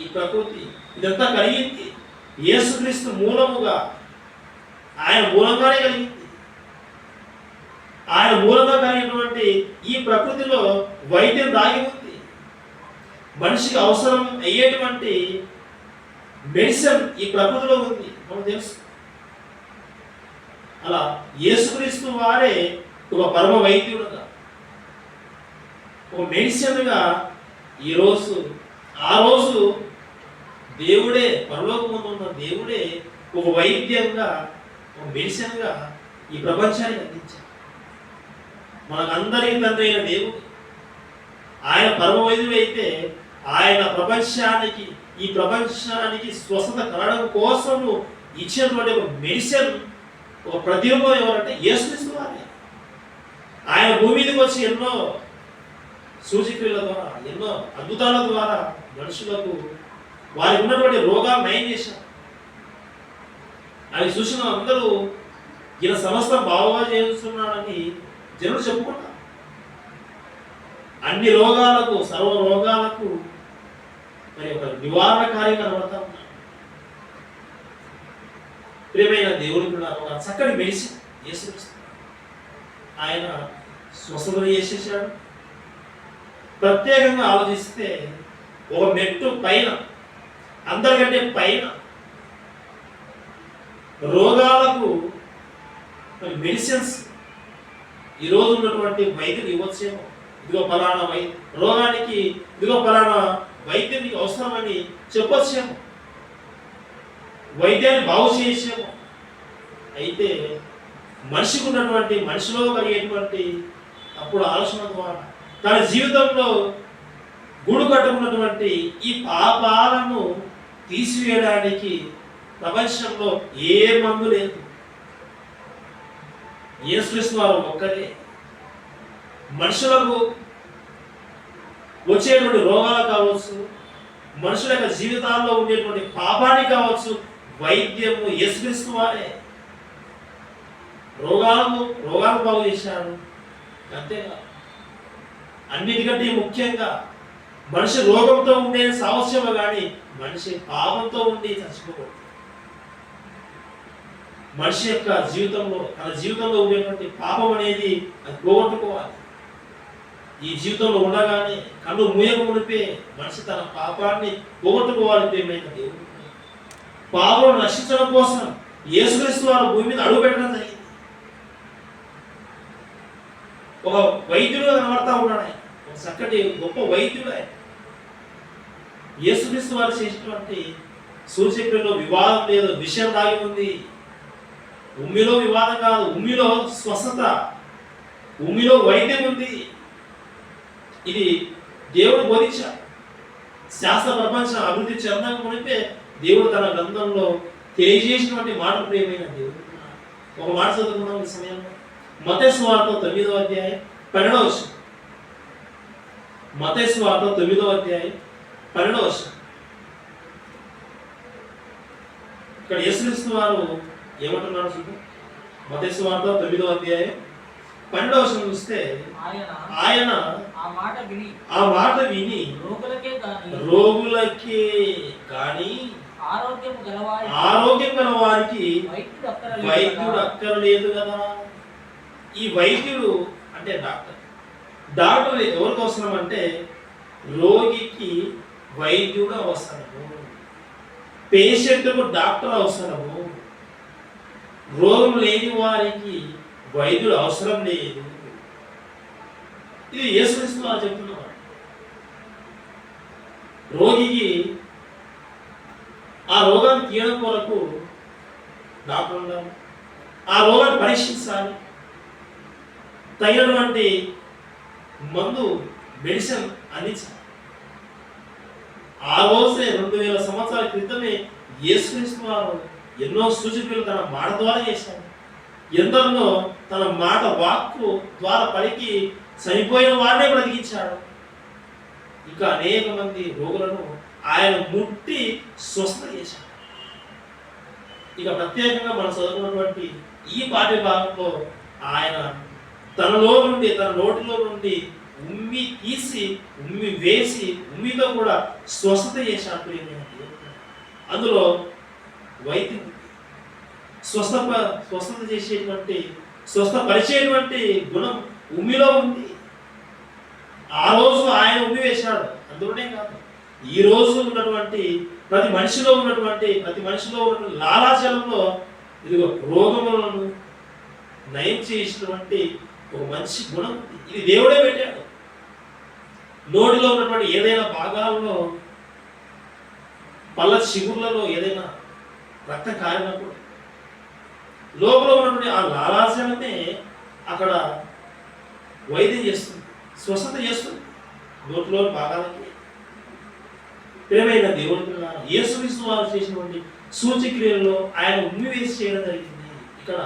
ఈ ప్రకృతి ఇదంతా కలిగింది యేసుక్రీస్తు మూలముగా, ఆయన మూలంగానే కలిగింది. ఆయన మూలంగా కలిగినటువంటి ఈ ప్రకృతిలో వైద్యం దాగి ఉంది. మనిషికి అవసరం అయ్యేటువంటి మెడిసిన్ ఈ ప్రకృతిలో ఉంది, మనకు తెలుసు. అలా యేసుక్రీస్తు వారే ఒక పరమ వైద్యుడుగా, ఒక మెడిసిన్గా ఈరోజు, ఆ రోజు దేవుడే, పరలోకముందు ఉన్న దేవుడే ఒక వైద్యంగా, ఒక మెడిసిన్గా ఈ ప్రపంచానికి అందించారు. మనకందరికీ తండ్రి అయిన దేవుడు ఆయన పరమ వైద్యుడు అయితే, ఆయన ఈ ప్రపంచానికి స్వస్థత కలగడం కోసము ఇచ్చినటువంటి ఒక మెడిసిన్, ఒక ప్రతిరూపం ఎవరంటే యేసుక్రీస్తు వారే. ఆయన భూమి మీదకి వచ్చి ఎన్నో సూచక్రియల ద్వారా, ఎన్నో అద్భుతాల ద్వారా మనుషులకు వారికి ఉన్నటువంటి రోగాలు నయం చేశాడు. అవి చూసిన అందరూ ఈయన సమస్తం బాగా చేస్తున్నాడని జనులు చెప్పుకుంటారు. అన్ని రోగాలకు, సర్వ రోగాలకు మరి ఒక నివారణకారి కనబడతా ఉన్నాడు. ప్రియమైన దేవుని కూడా ఒక చక్కటి మెడిసిన్ యేసుక్రీస్తు. ఆయన స్వస్థత చేసేసాడు. ప్రత్యేకంగా ఆలోచిస్తే ఒక మెట్టు పైన, అందరికంటే పైన రోగాలకు మెడిసిన్స్ ఈరోజు ఉన్నటువంటి వైద్యులు ఇవ్వచ్చేమో. ఇదిగో ఫలానా రోగానికి ఇదిగో ఫలానా వైద్యం నీకు అవసరమని చెప్పొచ్చేమో, వైద్యాన్ని బాగు చేసేమో. అయితే మనిషికి ఉన్నటువంటి, మనిషిలో కలిగేటువంటి అప్పుడు ఆలోచన ద్వారా తన జీవితంలో గూడు కట్టుకున్నటువంటి ఈ పాపాలను తీసివేయడానికి ప్రపంచంలో ఏ మందు లేదు. యేసుక్రీస్తు వారు ఒక్కరే మనుషులకు వచ్చేటువంటి రోగాలు కావచ్చు, మనుషుల యొక్క జీవితాల్లో ఉండేటువంటి పాపాన్ని కావచ్చు, వైద్యము యేసుక్రీస్తు వారే. రోగాలు బాగు చేశాడు. అంతేగా, అన్నిటికంటే ముఖ్యంగా మనిషి రోగంతో ఉండే సావస్యము కానీ మనిషి పాపంతో ఉండి చచ్చిపోకూడదు. మనిషి యొక్క జీవితంలో, తన జీవితంలో ఉండేటువంటి పాపం అనేది అది పోగొట్టుకోవాలి. ఈ జీవితంలో ఉండగానే కన్ను మూయక మునిపే మనిషి తన పాపాన్ని పోగొట్టుకోవాలి. ప్రియమైన దేవుడు, పాపం నశించడం కోసం యేసుక్రీస్తు వారు భూమి మీద అడుగు పెట్టడం జరిగింది. ఒక వైద్యుడుగా కనబడతా ఉన్నాడు ఆయన, ఒక చక్కటి గొప్ప వైద్యుడు ఆయన. యేసుక్రీస్తు వారు చేసినటువంటి సూచక్రియలో వివాదం లేదు, విషయం దాగి ఉంది. ఉమ్మిలో వివాదం కాదు, ఉమ్మిలో స్వస్థత, ఉమ్మిలో వైద్యం ఉంది. ఇది దేవుడు బోధించాడు. శాస్త్ర ప్రపంచం అభివృద్ధి చెందక మునిపే దేవుడు తన గ్రంథంలో తెలియజేసినటువంటి మాట. ప్రియమైన దేవుడు, ఒక మాట చదువుకున్నాం ఈ సమయంలో. మత్తయి సువార్త 9వ అధ్యాయం 12వ వచనం. మత్తయి సువార్త 9వ అధ్యాయం 12వ వచనం. ఇక్కడ యేసుక్రీస్తు వారు ఏమంటున్నారు చూడండి. మత్తయి సువార్త 9వ అధ్యాయం 12వ వచనం చూస్తే ఆయన ఆ మాట విని రోగులకే కానీ ఆరోగ్యం గల వారికి వైద్యుడు అక్కర్లేదు కదా. ఈ వైద్యుడు అంటే డాక్టర్ ఎవరికి అవసరం అంటే రోగికి వైద్యుడు అవసరము, పేషెంట్కు డాక్టర్ అవసరము. రోగం లేని వారికి వైద్యుడు అవసరం లేదు. ఇది యేసుక్రీస్తు వారు చెప్తున్నారు. రోగికి ఆ రోగాన్ని తీయడం కొరకు డాక్టర్ ఉండాలి, ఆ రోగాన్ని పరీక్షించాలి, తగినటువంటి మందు మెడిసిన్ అందించాలి. ఆ రోజే 2000 సంవత్సరాల క్రితమే యేసుక్రీస్తు వారు ఎన్నో సూచనలు తన మాట ద్వారా చేశాడు. ఎందరినో తన మాట వాక్కు ద్వారా పలికి చనిపోయిన వారినే బ్రతికించాడు. ఇంకా అనేక మంది రోగులను ఆయన ముట్టి స్వస్థత చేశాడు. ఇక ప్రత్యేకంగా మనం చదువుకున్నటువంటి ఈ పాఠ్య భాగంలో ఆయన తనలో నుండి, తన నోటిలో నుండి ఉమ్మి తీసి, ఉమ్మి వేసి, ఉమ్మితో కూడా స్వస్థత చేశాడు. అందులో వైద్యం, స్వస్థత చేసేటువంటి, స్వస్థపరిచేటువంటి గుణం ఉమ్మిలో ఉంది. ఆ రోజు ఆయన ఉమ్మి వేశాడు. అందులోనే కాదు, ఈ రోజు ఉన్నటువంటి ప్రతి మనిషిలో ఉన్నటువంటి లాలాజలంలో ఇదిగో రోగములను నయం చేసినటువంటి ఒక మంచి గుణం. ఇది దేవుడే పెట్టాడు. నోటిలో ఉన్నటువంటి ఏదైనా భాగాల్లో, పళ్ళ చిగుర్లలో ఏదైనా రక్తం కారినప్పుడు లోపల ఉన్నటువంటి ఆ లాలాజలమే అక్కడ వైద్యం చేస్తుంది, స్వస్థత చేస్తుంది నోటిలో భాగాలకి. ప్రియమైన దేవుడు, యేసుక్రీస్తు వారు చేసినటువంటి సూచక్రియల్లో ఆయన ఉమ్మి వేసి చేయడం జరిగింది. ఇక్కడ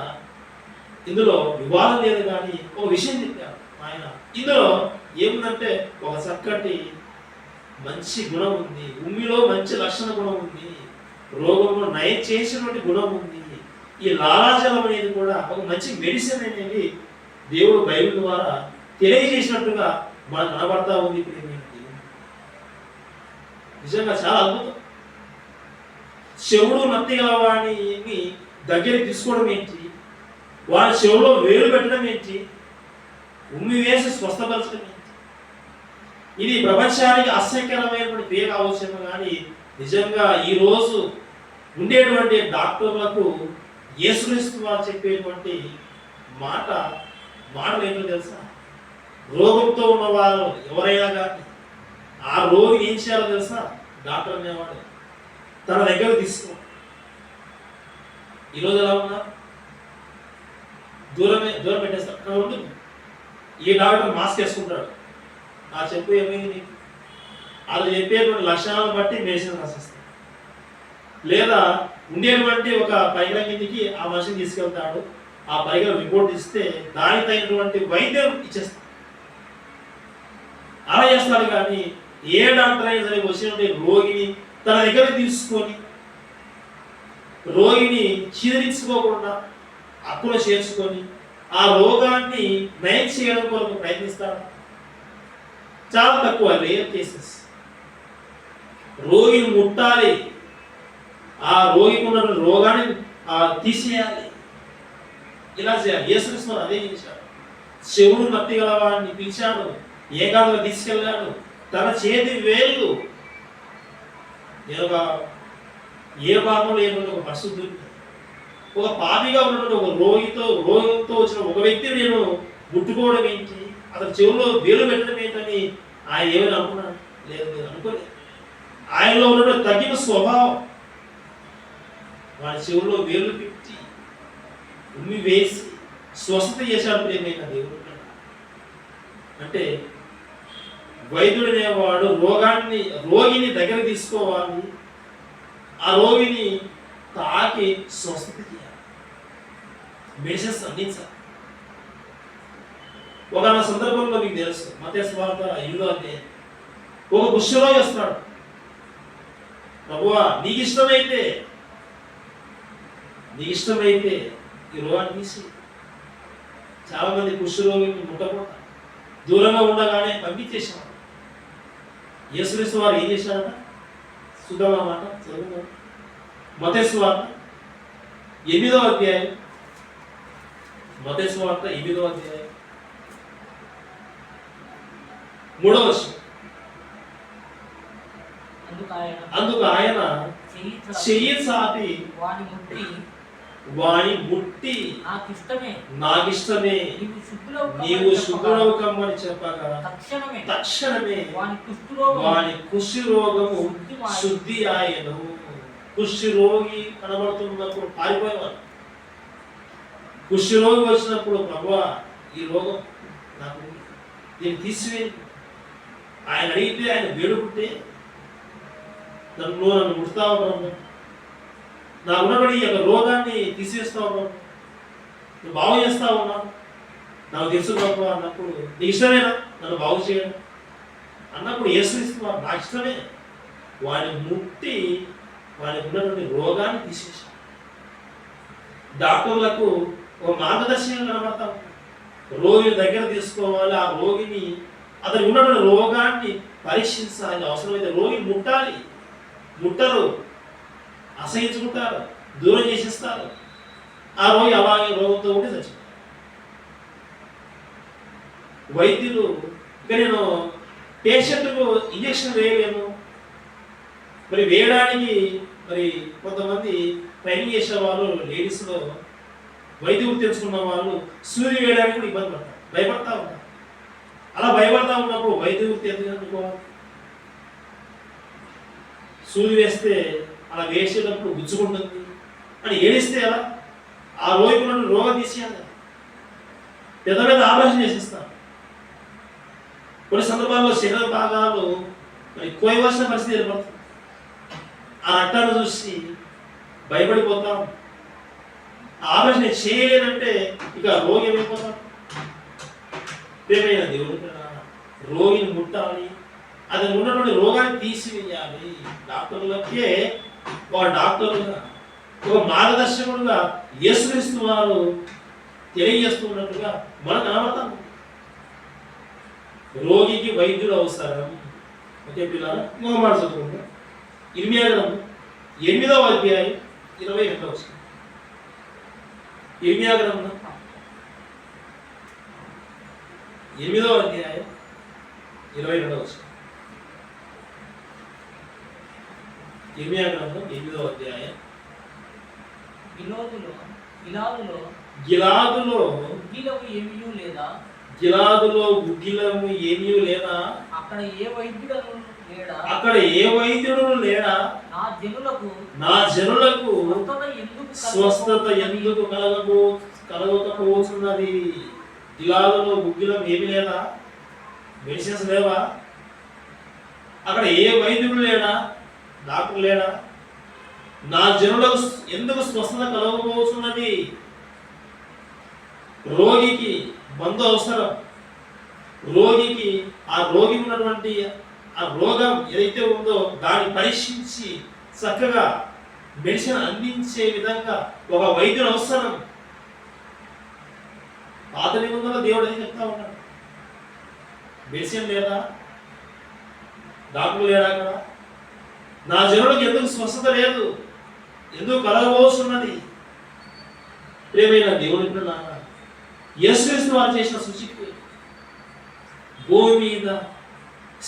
ఇందులో వివాదం లేదు కానీ ఒక విషయం చెప్పారు ఆయన. ఇందులో ఏముందంటే ఒక చక్కటి మంచి గుణం ఉంది, ఉమ్మిలో మంచి లక్షణ గుణం ఉంది, రోగంలో నయం చేసినటువంటి గుణం ఉంది. ఈ లాలాజలం అనేది కూడా ఒక మంచి మెడిసిన్ అనేది దేవుడు బైబిల్ ద్వారా తెలియజేసినట్టుగా మనకు కనబడతా ఉంది. నిజంగా చాలా అద్భుతం. చెవుడు నత్తి గల వాడిని దగ్గరికి తీసుకోవడం ఏంటి, వాడి చెవులో వేలు పెట్టడం ఏంటి, ఉమ్మి వేసి స్వస్థపరచడం ఏంటి, ఇది ప్రపంచానికి అసహ్యకరమైనటువంటి పేరు అవసరం. కానీ నిజంగా ఈరోజు ఉండేటువంటి డాక్టర్లకు యేసుక్రీస్తు వారు చెప్పేటువంటి మాటలు ఏంటో తెలుసా? రోగంతో ఉన్న వారు ఎవరైనా కానీ ఆ రోగి ఏం చేయాలో తెలుసా? డాక్టర్ అనేవాడు తన దగ్గర తీసుకో. ఈరోజు ఎలా ఉన్నా దూరం పెట్టేస్తాడు. అక్కడ ఉంటుంది. ఈ డాక్టర్ మాస్క్ వేసుకుంటాడు. ఆ చెప్పు ఏమైంది నీకు, అది చెప్పేటువంటి లక్షణాలను బట్టి మెడిసిన్ రాసిస్తాడు. లేదా ఉండేటువంటి ఒక పరికరం కిందికి ఆ మనిషిని తీసుకెళ్తాడు. ఆ పరికరం రిపోర్ట్ ఇస్తే దానికి తగినటువంటి వైద్యం ఇచ్చేస్తాడు. అలా చేస్తాడు. కానీ ఏ డాక్టర్ అయినా సరే వచ్చినటువంటి రోగిని తన దగ్గర తీసుకొని రోగిని చీదరించుకోకుండా అక్కున చేర్చుకొని ఆ రోగాన్ని నయం చేయడం కొరకు ప్రయత్నిస్తాడు. చాలా తక్కువ, రేర్ కేసెస్. రోగిని ముట్టాలి, ఆ రోగికి ఉన్నటువంటి రోగాన్ని తీసేయాలి, ఇలా చేయాలి. యేసుక్రీస్తు అదే చేశాడు. చెవుడు నత్తి గల వాడిని పిలిచాడు, ఏకాంతంగా తీసుకెళ్ళాడు. తన చేతి వేళ్ళు ఏ పాపంలో ఏమిటో ఒక పరిశుద్ధుడు, ఒక పాపిగా ఉన్నటువంటి ఒక రోగంతో వచ్చిన ఒక వ్యక్తిని నేను ముట్టుకోవడం ఏంటి, అతని చెవుల్లో వేలు పెట్టడం ఏంటని ఆయన ఏమైనా అనుకున్నాడు? లేదు, అనుకోలేదు. ఆయనలో ఉన్నటువంటి తగ్గిన స్వభావం వాడి చెవుల్లో వేలు పెట్టి ఉమ్మి వేసి స్వస్థత చేశాడు. ప్రేమైన దేవుడు అంటే వైద్యుడు అనేవాడు రోగిని దగ్గర తీసుకోవాలి, ఆ రోగిని తాకి స్వస్థత చేయాలి, మెడిసిన్స్ అందించాలి. ఒక సందర్భంలో మీకు తెలుసు, మత్తయి సువార్త 8వ అధ్యాయం, ఒక కుష్ఠరోగి వస్తాడు. ప్రభువా నీకు ఇష్టమైతే ఈ రోగాన్ని తీసి. చాలా మంది కుష్ఠరోగిని ముట్టకుండా దూరంగా ఉండగానే పంపించేసాడు. యేసుక్రీస్తు వారు ఏం చేశారట? చూద్దామా మాట, చదువు. మత్తయి సువార్త 8వ అధ్యాయం, మత్తయి సువార్త 8వ అధ్యాయం 3వ వచనం. అందుకు ఆయన చెయ్యి చాపి వాని ముట్టి నాకిష్టమే నీవు శుద్ధుడవు కమ్మని చెప్పగా తక్షణమే వాని కుష్ఠి రోగము శుద్ధి ఆయను. కుష్ఠి రోగి కనబడుతున్నప్పుడు పారిపోయేవాడు. కుష్ఠి రోగి వచ్చినప్పుడు ప్రభువా ఈ రోగం నాకు దీన్ని తీసివేయి ఆయన అడిగితే, ఆయన వేడుకుంటే నన్ను ముడతావు బ్రహ్మ, నా ఉన్నబడి ఈ యొక్క రోగాన్ని తీసివేస్తావు బ్రహ్మ, నువ్వు బాగు చేస్తావు ఉన్నావు, నాకు తెలుసు బ్రహ్మ అన్నప్పుడు నీ ఇష్టమేనా నన్ను బాగు చేయడం అన్నప్పుడు యేసుక్రీస్తు నా ఇష్టమే. వాడిని ముట్టి వాడికి ఉన్నటువంటి రోగాన్ని తీసేసాడు. డాక్టర్లకు ఒక మార్గదర్శనం కనబడతాం. రోగిని దగ్గర తీసుకోవాలి, ఆ రోగిని అతనికి ఉన్నటువంటి రోగాన్ని పరీక్షించాలి, అవసరమైతే రోగిని ముట్టాలి. ముట్టరు, అసహించుకుంటారు, దూరం చేసేస్తారు. ఆ రోగి అలాగే రోగంతో ఉంటే చచ్చిపోతారు. వైద్యులు ఇక నేను పేషెంట్కు ఇంజక్షన్ వేయలేను, మరి వేయడానికి మరి కొంతమంది ట్రైనింగ్ చేసే వాళ్ళు లేడీస్లో వైద్యులు తెలుసుకున్న వాళ్ళు సూది వేయడానికి కూడా ఇబ్బంది పడతారు, భయపడతా ఉంటారు. అలా భయపడతా ఉన్నప్పుడు వైద్యులు తెలుసుకోవాలి. సూది వేస్తే అలా వేసేటప్పుడు గుచ్చుకుంటుంది అని ఏడిస్తే అలా ఆ రోగిలో రోగం తీసేయాలి. పెద్ద పెద్ద ఆపరేషన్ చేసేస్తారు. కొన్ని సందర్భాల్లో శరీర భాగాలు మరి కోయవలసిన పరిస్థితి ఏర్పడుతుంది. ఆ రక్తాన్ని చూసి భయపడిపోతాం. ఆపరేషన్ చేయలేదంటే ఇక రోగి ఏమైపోతాం. ప్రేమైన దేవుడు రోగిని ముట్టాలి, అది ఉన్నటువంటి రోగాన్ని తీసివేయాలి. డాక్టర్లకే ఒక డాక్టర్గా, ఒక మార్గదర్శకుడుగా యేసుక్రీస్తు వారు తెలియజేస్తున్నట్టుగా మనకు కనబడతాం. రోగికి వైద్యుడు అవసరం. ఓకే పిల్లలు, ఇంకొక మాట చదువుకుంటాం. ఇర్మియా గ్రంథం 8వ అధ్యాయం 22వ వచనం. ఇర్మియా గ్రంథం 8వ అధ్యాయం 22వ వచనం. ఇర్మియా గ్రంథం 8వ అధ్యాయం. గిలాదులో ఏమీ లేదా, గిలాదులో గుగ్గిలము ఏమీ లేదా, అక్కడ ఏ వైద్యుడు లేడా, నా జనులకు స్వస్థత ఎందుకు కలగకపోతున్నది. గిలాదులో గుగ్గిలం ఏమి లేదా, మెడిసిన్స్ లేవా, అక్కడ ఏ వైద్యుడు లేడా, డాక్టర్ లేడా, నా జనులకు ఎందుకు స్వస్థత కలగకపోతున్నది. రోగికి మందు అవసరం. రోగికి ఆ రోగి ఉన్నటువంటి ఆ రోగం ఏదైతే ఉందో దాన్ని పరీక్షించి చక్కగా మెడిసిన్ అందించే విధంగా ఒక వైద్యుడు అవసరం. పాత నిబంధనలో దేవుడు అది చెప్తా ఉన్నాడు. మెడిసిన్ లేదా, డాక్టర్ లేడా, కదా నా జనులకు ఎందుకు స్వస్థత లేదు, ఎందుకు కలగబోతున్నది. ప్రియమైన దేవుని పిల్లలారా, యేసుక్రీస్తు వారు చేసిన సూచిక భూమి మీద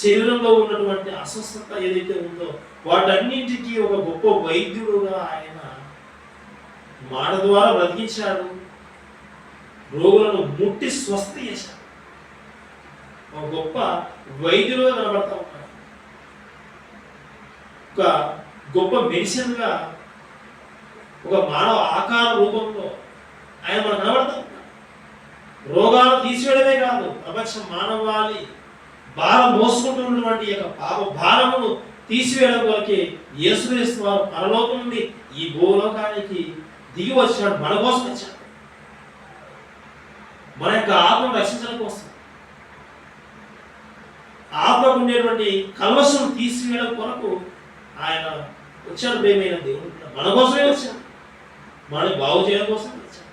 శరీరంలో ఉన్నటువంటి అస్వస్థత ఏదైతే ఉందో వాటన్నింటికీ ఒక గొప్ప వైద్యుడుగా ఆయన మాట ద్వారా బ్రతికించాడు. రోగులను ముట్టి స్వస్థ చేశాడు. ఒక గొప్ప వైద్యుడుగా కనబడతా ఉన్నాడు. ఒక గొప్ప మెడిసిన్గా ఒక మానవ ఆకార రూపంలో ఆయన మనకు కనబడతా ఉన్నాడు. రోగాలు తీసివేయడమే కాదు, ప్రపంచ మానవాళి భారం మోసుకుంటున్నటువంటి యొక్క పాప భారమును తీసివేయడం కొరకే యేసుక్రీస్తు వారు పరలోకం నుండి ఈ భూలోకానికి దిగి వచ్చాడు. మన కోసం వచ్చాడు. మన యొక్క ఆత్మను రక్షించడం కోసం, ఆత్మకు ఉండేటువంటి కల్మషం తీసివేయడం కొరకు ఆయన వచ్చాడు. ప్రేమైన దేవుడు మన కోసమే వచ్చాడు. మనని బాగు చేయడం కోసం వచ్చాడు.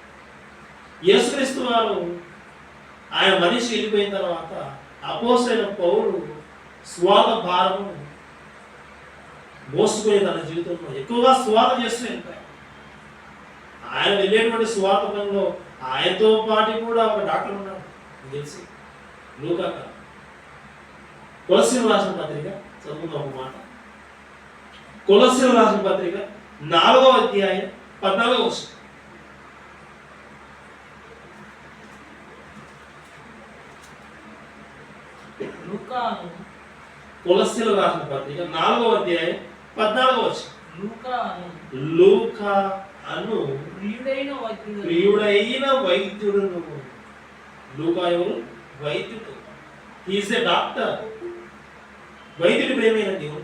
యేసుక్రీస్తు వారు ఆయన మనిషి వెళ్ళిపోయిన తర్వాత అపోస్తలుడైన పౌలు స్వార్థ భారము మోసుకునే తన జీవితంలో ఎక్కువగా స్వార్థ చేస్తూ వెళ్ళిపోయాడు. ఆయన వెళ్ళేటువంటి స్వార్థ పనిలో ఆయనతో పాటు కూడా ఒక డాక్టర్ ఉన్నాడు, తెలిసి లూకా. కొలస్సీయులకు రాసిన పత్రిక చదువుకున్న ఒక మాట. కొలస్సీయులకు రాసిన పత్రిక 4వ అధ్యాయం 14వ వచనం. కొలస్సీయులకు రాసిన పత్రిక 4వ అధ్యాయం 14వ వచనం. లూకా అను ప్రియుడైన వైద్యుడును. లూకా ఎవరు? వైద్యుడు. He's a doctor. వైద్యుడి ప్రేమైన దేవుడు.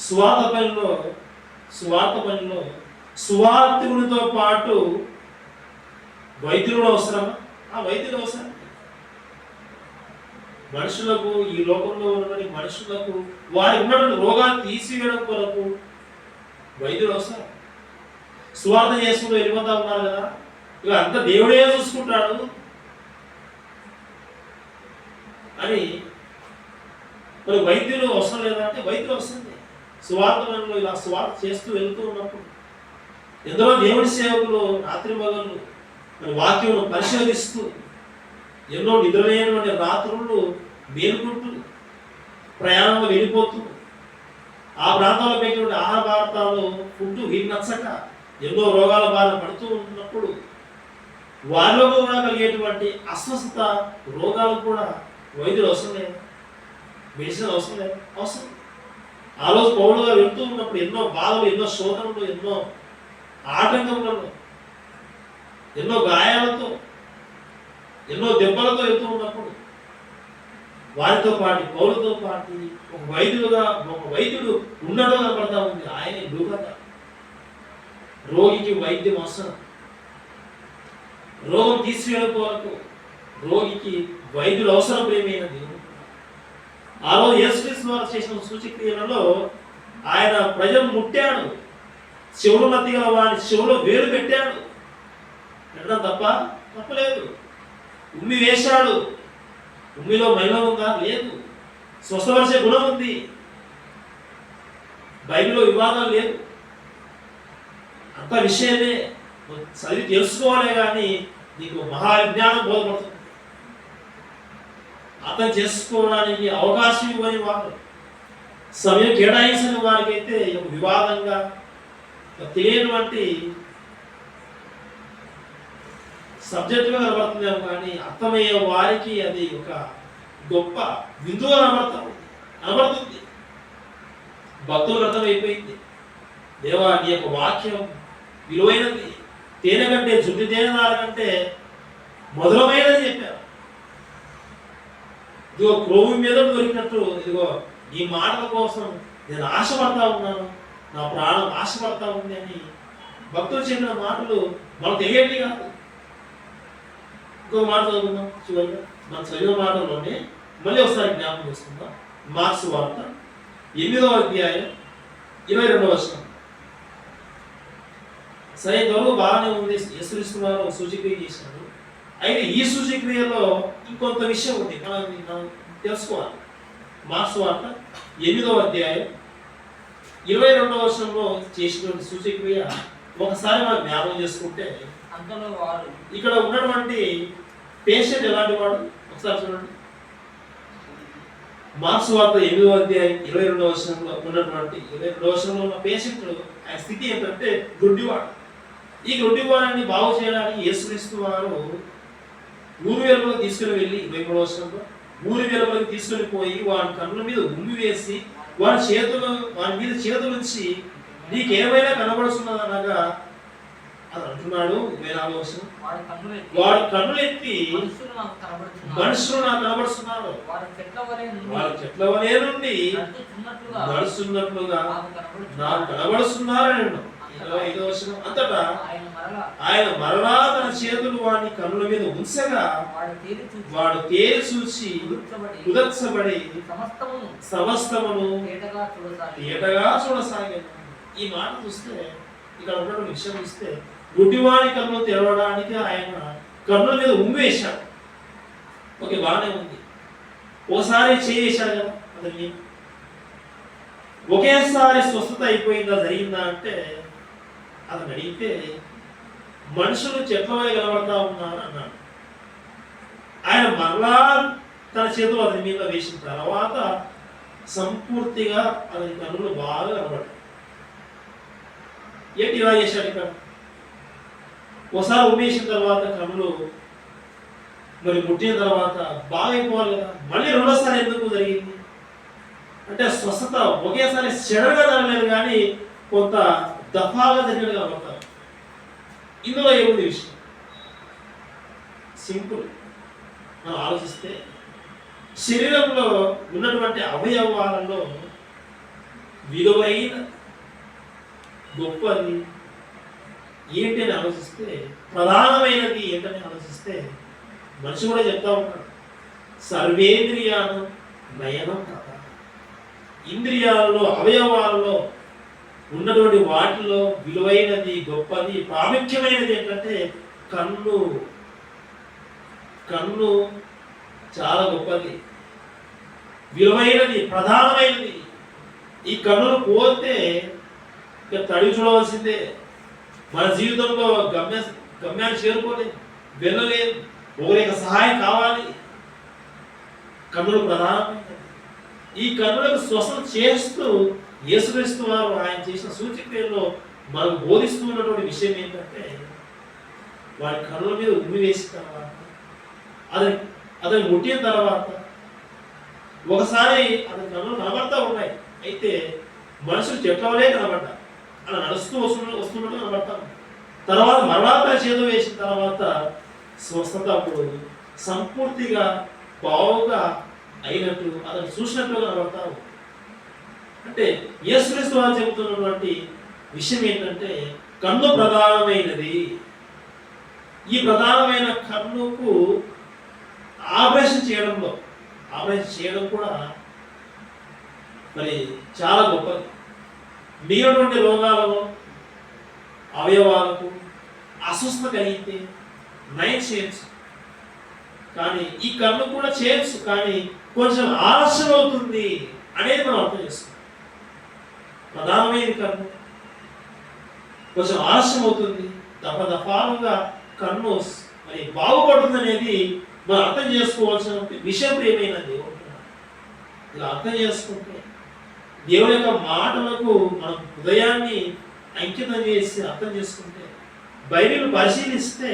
స్వార్థ పనిలో స్వార్థుడితో పాటు వైద్యుడు అవసరమా? ఆ వైద్యుడు అవసరం. మనుషులకు, ఈ లోకంలో ఉన్నటువంటి మనుషులకు వారికి ఉన్నటువంటి రోగాన్ని తీసివేయడం కొరకు వైద్యుడు అవసరం. స్వార్థ చేసుకుంటూ వెళ్ళిపోతా ఉన్నారు కదా, ఇక అంత దేవుడే చూసుకుంటాడు అని మరి వైద్యులు అవసరం లేదా అంటే వైద్యులు అవసరం. స్వార్థంలో ఇలా స్వార్థ చేస్తూ వెళ్తూ ఉన్నప్పుడు ఎందరో దేవుడి సేవకులు రాత్రి మగళ్ళు మరి వాక్యమును పరిశోధిస్తూ ఎన్నో నిద్రలేనటువంటి రాత్రులు మేలుకుంటూ ప్రయాణంలో వెళ్ళిపోతూ ఆ ప్రాంతాల్లో పెట్టినటువంటి ఆహార పదార్థాలు ఫుడ్ వీరికి నచ్చక ఎన్నో రోగాల బారిన పడుతూ ఉంటున్నప్పుడు వారిలో కూడా కలిగేటువంటి అస్వస్థత రోగాలు కూడా వైద్యులు అవసరం లేదు, మెడిసిన్ అవసరం లేదు. అవసరం. ఆ రోజు పౌలు గారు వెళ్తూ ఉన్నప్పుడు ఎన్నో బాధలు, ఎన్నో శోధనలు, ఎన్నో ఆటంకములను, ఎన్నో గాయాలతో, ఎన్నో దెబ్బలతో వెళ్తూ ఉన్నప్పుడు వారితో పాటు పౌలుతో పాటు ఒక వైద్యుడు ఉన్నాడో కనపడతా ఉంది. ఆయనే లూకా. రోగికి వైద్యం అవసరం. రోగం తీసివేయడం కొరకు, రోగికి వైద్యుల అవసరం ప్రేమైన దేవుడు. ఆ రోజు యేసుక్రీస్తు వారు చేసిన సూచక్రియలలో ఆయన ప్రజలు ముట్టాడు, చెవులు నత్తి గల వాడి చెవులో వేలు పెట్టాడు. పెట్టడం తప్పలేదు. ఉమ్మి వేశాడు. ఉమ్మిలో మైలం ఉందా? లేదు. స్వస్థపరిచే గుణం ఉంది. బైబిల్లో వివాదం లేదు. అంత విషయమే చదివి తెలుసుకోవాలే కానీ నీకు మహావిజ్ఞానం బోధపడుతుంది. అర్థం చేసుకోవడానికి అవకాశం ఇవ్వని వారు, సమయం కేటాయించిన వారికైతే ఒక వివాదంగా తెలియనటువంటి సబ్జెక్టుగా కనబడుతుందేమో కానీ అర్థమయ్యే వారికి అది ఒక గొప్ప విందుగా కనబడుతుంది. భక్తులకు అర్థమైపోయింది. దేవా, నీ యొక్క వాక్యం విలువైనది, తేనె కంటే జుట్టు తేనెదార కంటే మధురమైనది చెప్పారు. ఇదిగో క్రోవు మీద దొరికినట్టు, ఇదిగో ఈ మాటల కోసం నేను ఆశపడతా ఉన్నాను, నా ప్రాణం ఆశపడతా ఉంది అని భక్తులు చెప్పిన మాటలు మనకు తెలియండి కాదు. ఇంకొక మాట చదువుకుందాం చివరిగా. మనం చదివిన మాటల్లోనే మళ్ళీ ఒకసారి జ్ఞాపకం చేసుకుందాం. మార్క్స్ వార్త 8వ అధ్యాయం 22వ వచనం. సరే, ఇంతవరకు బాగానే ఉంది. యేసుక్రీస్తు వారు సూచక్రియ చేశారు. అయితే ఈ సూచక్రియలో ఇంకొంత విషయం ఉంది, మనం తెలుసుకోవాలి. మార్క్స్ వార్త 8వ అధ్యాయం 22వ వచనంలో చేసినటువంటి సూచక్రియ ఒకసారి మనం జ్ఞాపకం చేసుకుంటే, ఇక్కడ ఉన్నటువంటి పేషెంట్ ఎలాంటి వాడు ఒకసారి చూడండి. మార్క్స్ వార్త 8వ అధ్యాయం 22వ వచనంలో ఉన్నటువంటి 22వ వచనంలో ఉన్న పేషెంట్ ఆయన స్థితి ఏంటంటే గుడ్డివాడు. ఈ గుడ్డివాడిని బాగు చేయడానికి యేసుక్రీస్తు వారు ఊరు వెలుపలకు తీసుకుని వెళ్ళి 23వ వచనంలో ఊరి వెలుపలకు తీసుకుని పోయి వాడి కన్నుల మీద ఉమ్మి వేసి వాడి మీద చేతులు ఉంచి నీకేమైనా కనబడుతున్నది అనగా అది అంటున్నాడు. 24వ వచనం, వాడి కన్నులు ఎత్తి మనుషులు నాకు కనబడుతున్నారు, వారి చెట్ల వలె నుండి నడుస్తున్నట్లుగా నాకు కనబడుతున్నారని అన్నాడు. 25వ వచనం, అంతటా ఆయన మరలా తన చేతులు వాడి కన్నుల మీద ఉంచగా వాడు తేరి చూసి కుదర్చబడి సమస్తమును తేటగా చూడసాగాడు. ఈ మాట చూస్తే, ఇక్కడ ఉన్న విషయం చూస్తే, గుడ్డివాడి కన్నులు తెరవడానికి ఆయన కన్నుల మీద ఉమ్మి వేశాడు. ఓకే, బాగానే ఉంది. ఓసారి చేశాడు కదా, అతనికి ఒకేసారి స్వస్థత అయిపోయిందా, జరిగిందా అంటే అతను అడిగితే మనుషులు చెట్ల వలె కనబడతా ఉన్నారు అన్నాడు. ఆయన మరలా తన చేతులు అతని మీద వేసిన తర్వాత సంపూర్తిగా అతని కన్నులు బాగా కనబడ్డాయి. ఏంటి ఇలా చేశాడు? ఇక్కడ ఒకసారి ఉమ్మేసిన తర్వాత కన్నులు మరి ముట్టిన తర్వాత బాగా అయిపోవాలి కదా. మళ్ళీ రెండోసారి ఎందుకు జరిగింది అంటే స్వస్థత ఒకేసారి చెడగా జరగలేదు కానీ కొంత దఫాగా జరిగినట్టు కనబడతారు. ఇందులో ఏముంది విషయం? సింపుల్. మనం ఆలోచిస్తే శరీరంలో ఉన్నటువంటి అవయవాలలో విలువైన గొప్పది ఏంటి అని ఆలోచిస్తే, ప్రధానమైనది ఏంటని ఆలోచిస్తే మనిషి కూడా చెప్తా ఉంటాడు, సర్వేంద్రియాను నయనం ప్రధానం. ఇంద్రియాలలో అవయవాలలో ఉన్నటువంటి వాటిలో విలువైనది, గొప్పది, ప్రాముఖ్యమైనది ఏంటంటే కన్ను. కన్ను చాలా గొప్పది, విలువైనది, ప్రధానమైనది. ఈ కన్నులు పోతే ఇక తడివి చూడవలసిందే. మన జీవితంలో గమ్యాన్ని చేరుకోలేదు, వెళ్ళలేదు. ఒకరికి సహాయం కావాలి. కన్నులు ప్రధానమైనది. ఈ కన్నులకు స్వస్థత చేస్తూ యేసుక్రీస్తు వారు ఆయన చేసిన సూచక్రియల్లో మనకు బోధిస్తూ ఉన్నటువంటి విషయం ఏంటంటే, వారి కన్నుల మీద ఉమ్మి వేసిన తర్వాత అతని ముట్టిన తర్వాత ఒకసారి అతని కన్నులు కనబడతా ఉన్నాయి. అయితే మనుషులు చెట్ల వలే కనబడ్డా, అలా నడుస్తూ వస్తున్నట్టు కనబడతాం. తర్వాత మరలా చేతులు వేసిన తర్వాత స్వస్థత అప్పుడు సంపూర్తిగా బావుగా అయినట్టు అతను చూసినట్టు కనబడతావు. అంటే యేసుక్రీస్తు వారు చెబుతున్నటువంటి విషయం ఏంటంటే కన్ను ప్రధానమైనది. ఈ ప్రధానమైన కన్నుకు ఆపరేషన్ చేయడం కూడా మరి చాలా గొప్పది. మిగిలినటువంటి రోగాలలో అవయవాలకు అస్వస్థత కలిగితే నయం చేయొచ్చు, కానీ ఈ కన్ను కూడా చేయొచ్చు, కానీ కొంచెం ఆలస్యం అవుతుంది అనేది మనం అర్థం చేసుకోవాలి. ప్రధానమైన కన్ను కొంచెం ఆలస్యం అవుతుంది, దఫాలుగా కన్ను మరి బాగుపడుతుంది అనేది మనం అర్థం చేసుకోవాల్సిన విషయం ప్రియమైన దేవుడు. ఇలా అర్థం చేసుకుంటే దేవుని యొక్క మాటలకు మనం హృదయాన్ని అంకితం చేసి అర్థం చేసుకుంటే, బైబిల్ పరిశీలిస్తే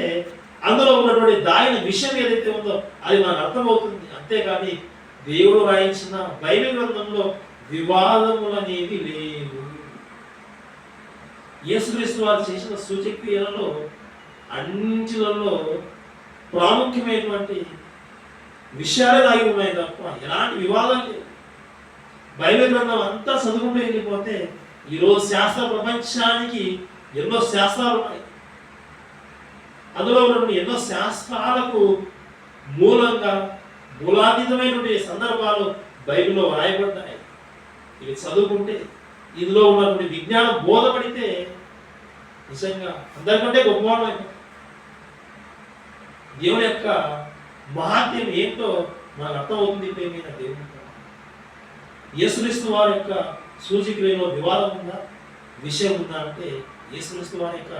అందులో ఉన్నటువంటి దాగిన విషయం ఏదైతే ఉందో అది మనకు అర్థమవుతుంది. అంతేకాని దేవుడు రాయించిన బైబిల్ గ్రంథంలో వివాదములు అనేవి లేవు. యేసుక్రీస్తు వారు చేసిన సూచక్రియలలో అన్నింటిలో ప్రాముఖ్యమైనటువంటి విషయాలే దాగి ఉన్నాయి తప్ప ఎలాంటి వివాదం లేవు. బైబిల్ గ్రంథం అంతా చదువుకుంటూ వెళ్ళిపోతే ఈరోజు శాస్త్ర ప్రపంచానికి ఎన్నో శాస్త్రాలు ఉన్నాయి. అందులో ఉన్నటువంటి ఎన్నో శాస్త్రాలకు మూలాతీతమైనటువంటి సందర్భాలు బైబిల్లో రాయబడ్డాయి. ఇవి చదువుకుంటే ఇందులో ఉన్నటువంటి విజ్ఞానం బోధపడితే నిజంగా అందరికంటే గొప్పవాళ్ళు. దేవుని యొక్క మహాత్మ్యం ఏంటో మనకు అర్థమవుతుంది. ప్రేమైన దేవుని యేసుక్రీస్తు వారి యొక్క సూచక్రియలో వివాదం ఉందా, విషయం ఉందా అంటే యేసుక్రీస్తు వారి యొక్క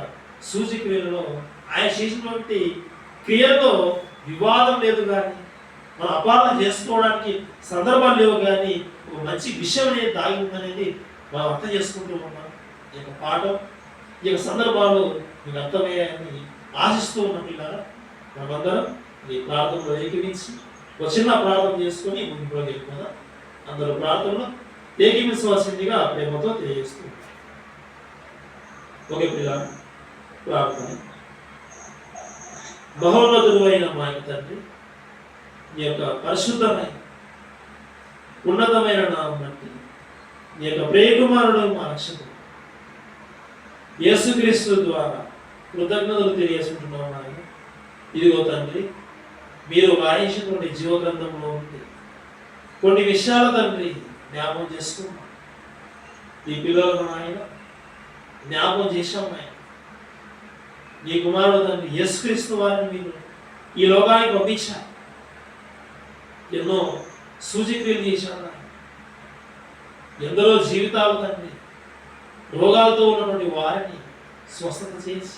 సూచక్రియలలో ఆయన చేసినటువంటి క్రియలో వివాదం లేదు, కానీ మనం అపార్థం చేసుకోవడానికి సందర్భాలు లేవు, కానీ ఒక మంచి విషయం అనేది దాగి ఉందనేది మనం అర్థం చేసుకుంటూ ఉన్నాం. ఈ యొక్క పాఠం, ఈ యొక్క సందర్భాలు మీకు అర్థమయ్యాయని ఆశిస్తూ ఉన్న పిల్లలు మనమందరం ఈ ప్రార్థనలో ఏకీవించి ఒక చిన్న ప్రార్థన చేసుకొని ముందుకు వెళ్ళిపోదాం. అందరూ ప్రార్థనలో ఏకీవించవలసిందిగా ప్రేమతో తెలియజేస్తున్నాం. ఓకే పిల్లలు, ప్రార్థన. మహోన్నతుడు అయిన మా యొక్క తండ్రి, నీ యొక్క పరిశుద్ధమైన ఉన్నతమైన నామం బట్టి నీ యొక్క ప్రియకుమారుడు మా రక్షకుడు యేసుక్రీస్తు ద్వారా కృతజ్ఞతలు తెలియజేసుకుంటున్నాం. నాయన, ఇదిగో తండ్రి, మీరు రాయించినటువంటి జీవగ్రంథంలో ఉంది కొన్ని విషయాలు తండ్రి జ్ఞాపకం చేసుకున్నాం. ఈ పిల్లలను ఆయన జ్ఞాపకం చేశాం. ఆయన నీ కుమారుడు తండ్రి యేసుక్రీస్తు వారిని మీరు ఈ లోకానికి పంపించారు. ఎన్నో సూచక్రియలు చేశారు. ఆయన ఎందరో జీవితాలు తండ్రి రోగాలతో ఉన్నటువంటి వారిని స్వస్థత చేసి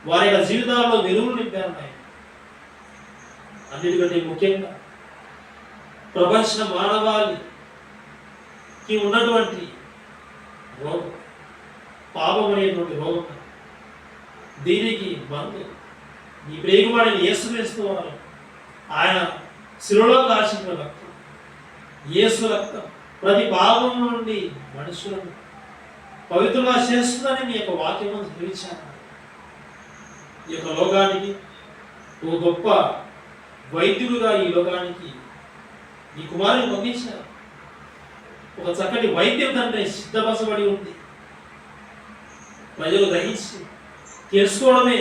వారి యొక్క జీవితాల్లో వెలుగులు నింపారు. ఆయన అన్నిటికంటే ముఖ్యంగా ప్రపంచ మానవాళికి ఉన్నటువంటి రోగం, పాపం అనేటువంటి రోగం, దీనికి మందు ఈ ప్రేగుమాడిని యేసుక్రీస్తు వారు ఆయన శిలువలో కాల్చిన రక్తం, యేసు రక్తం ప్రతి పాపం నుండి మనుషులను పవిత్రంగా చేస్తుందని మీ యొక్క వాక్యం తెలియచారు. ఈ యొక్క లోకానికి ఒక గొప్ప వైద్యుడుగా ఈ లోకానికి ఈ కుమారుని పంపించారు. ఒక చక్కటి వైద్యం తండ్రి సిద్ధపరచబడి ఉంది. ప్రజలు గ్రహించి తెలుసుకోవడమే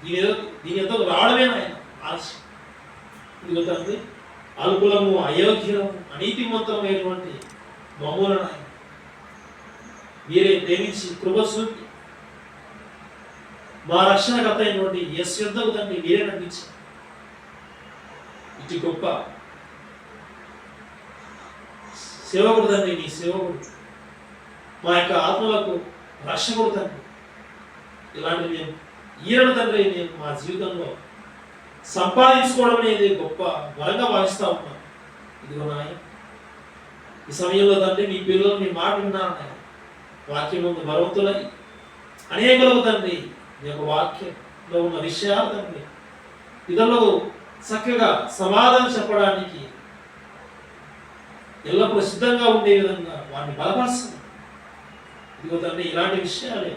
దీని ఎంతో రావడమే ఆయన ఆశ. ఇదిగో తండ్రి, అల్పులము, అయోగ్యము, అనీతిమంతమైనటువంటి మమ్ములను ఆయన మీరే ప్రేమించి కృప చూపి మా రక్షణకర్త అయినటువంటి యేసు యొద్దకు తండ్రి మీరే నడిపించారు. ఇటు గొప్ప సేవకుడు తండ్రి, నీ సేవకుడు మా యొక్క ఆత్మలకు రక్షకుడు తండ్రి. ఇలాంటి మేము ఈయన తండ్రి నేను మా జీవితంలో సంపాదించుకోవడం అనేది గొప్ప బలంగా భావిస్తూ ఉన్నాను. ఇదిగో నాయన, ఈ సమయంలో తండ్రి మీ పిల్లలు మీ మాట విన్నాను. నాయన వాక్యం ముందు బలవంతులై అనేకులకు తండ్రి మీ యొక్క వాక్యంలో ఉన్న విషయాలు తండ్రి ఇతరులు చక్కగా సమాధానం చెప్పడానికి ఎల్లప్పుడూ సిద్ధంగా ఉండే విధంగా వారిని బలపరుస్తుంది. ఇదిగో తండ్రి, ఇలాంటి విషయాలే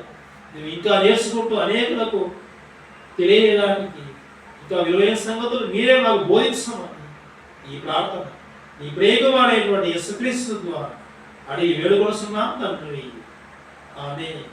నువ్వు ఇంకా నేర్చుకుంటూ అనేకులకు తెలియడానికి ఇంకా విలువైన సంగతులు మీరే మాకు బోధించమని ఈ ప్రార్థన ఈ ప్రేమమైనటువంటి యేసుక్రీస్తు ద్వారా అడిగి వేడుకొలుస్తున్నాం తండ్రి. ఆమేన్.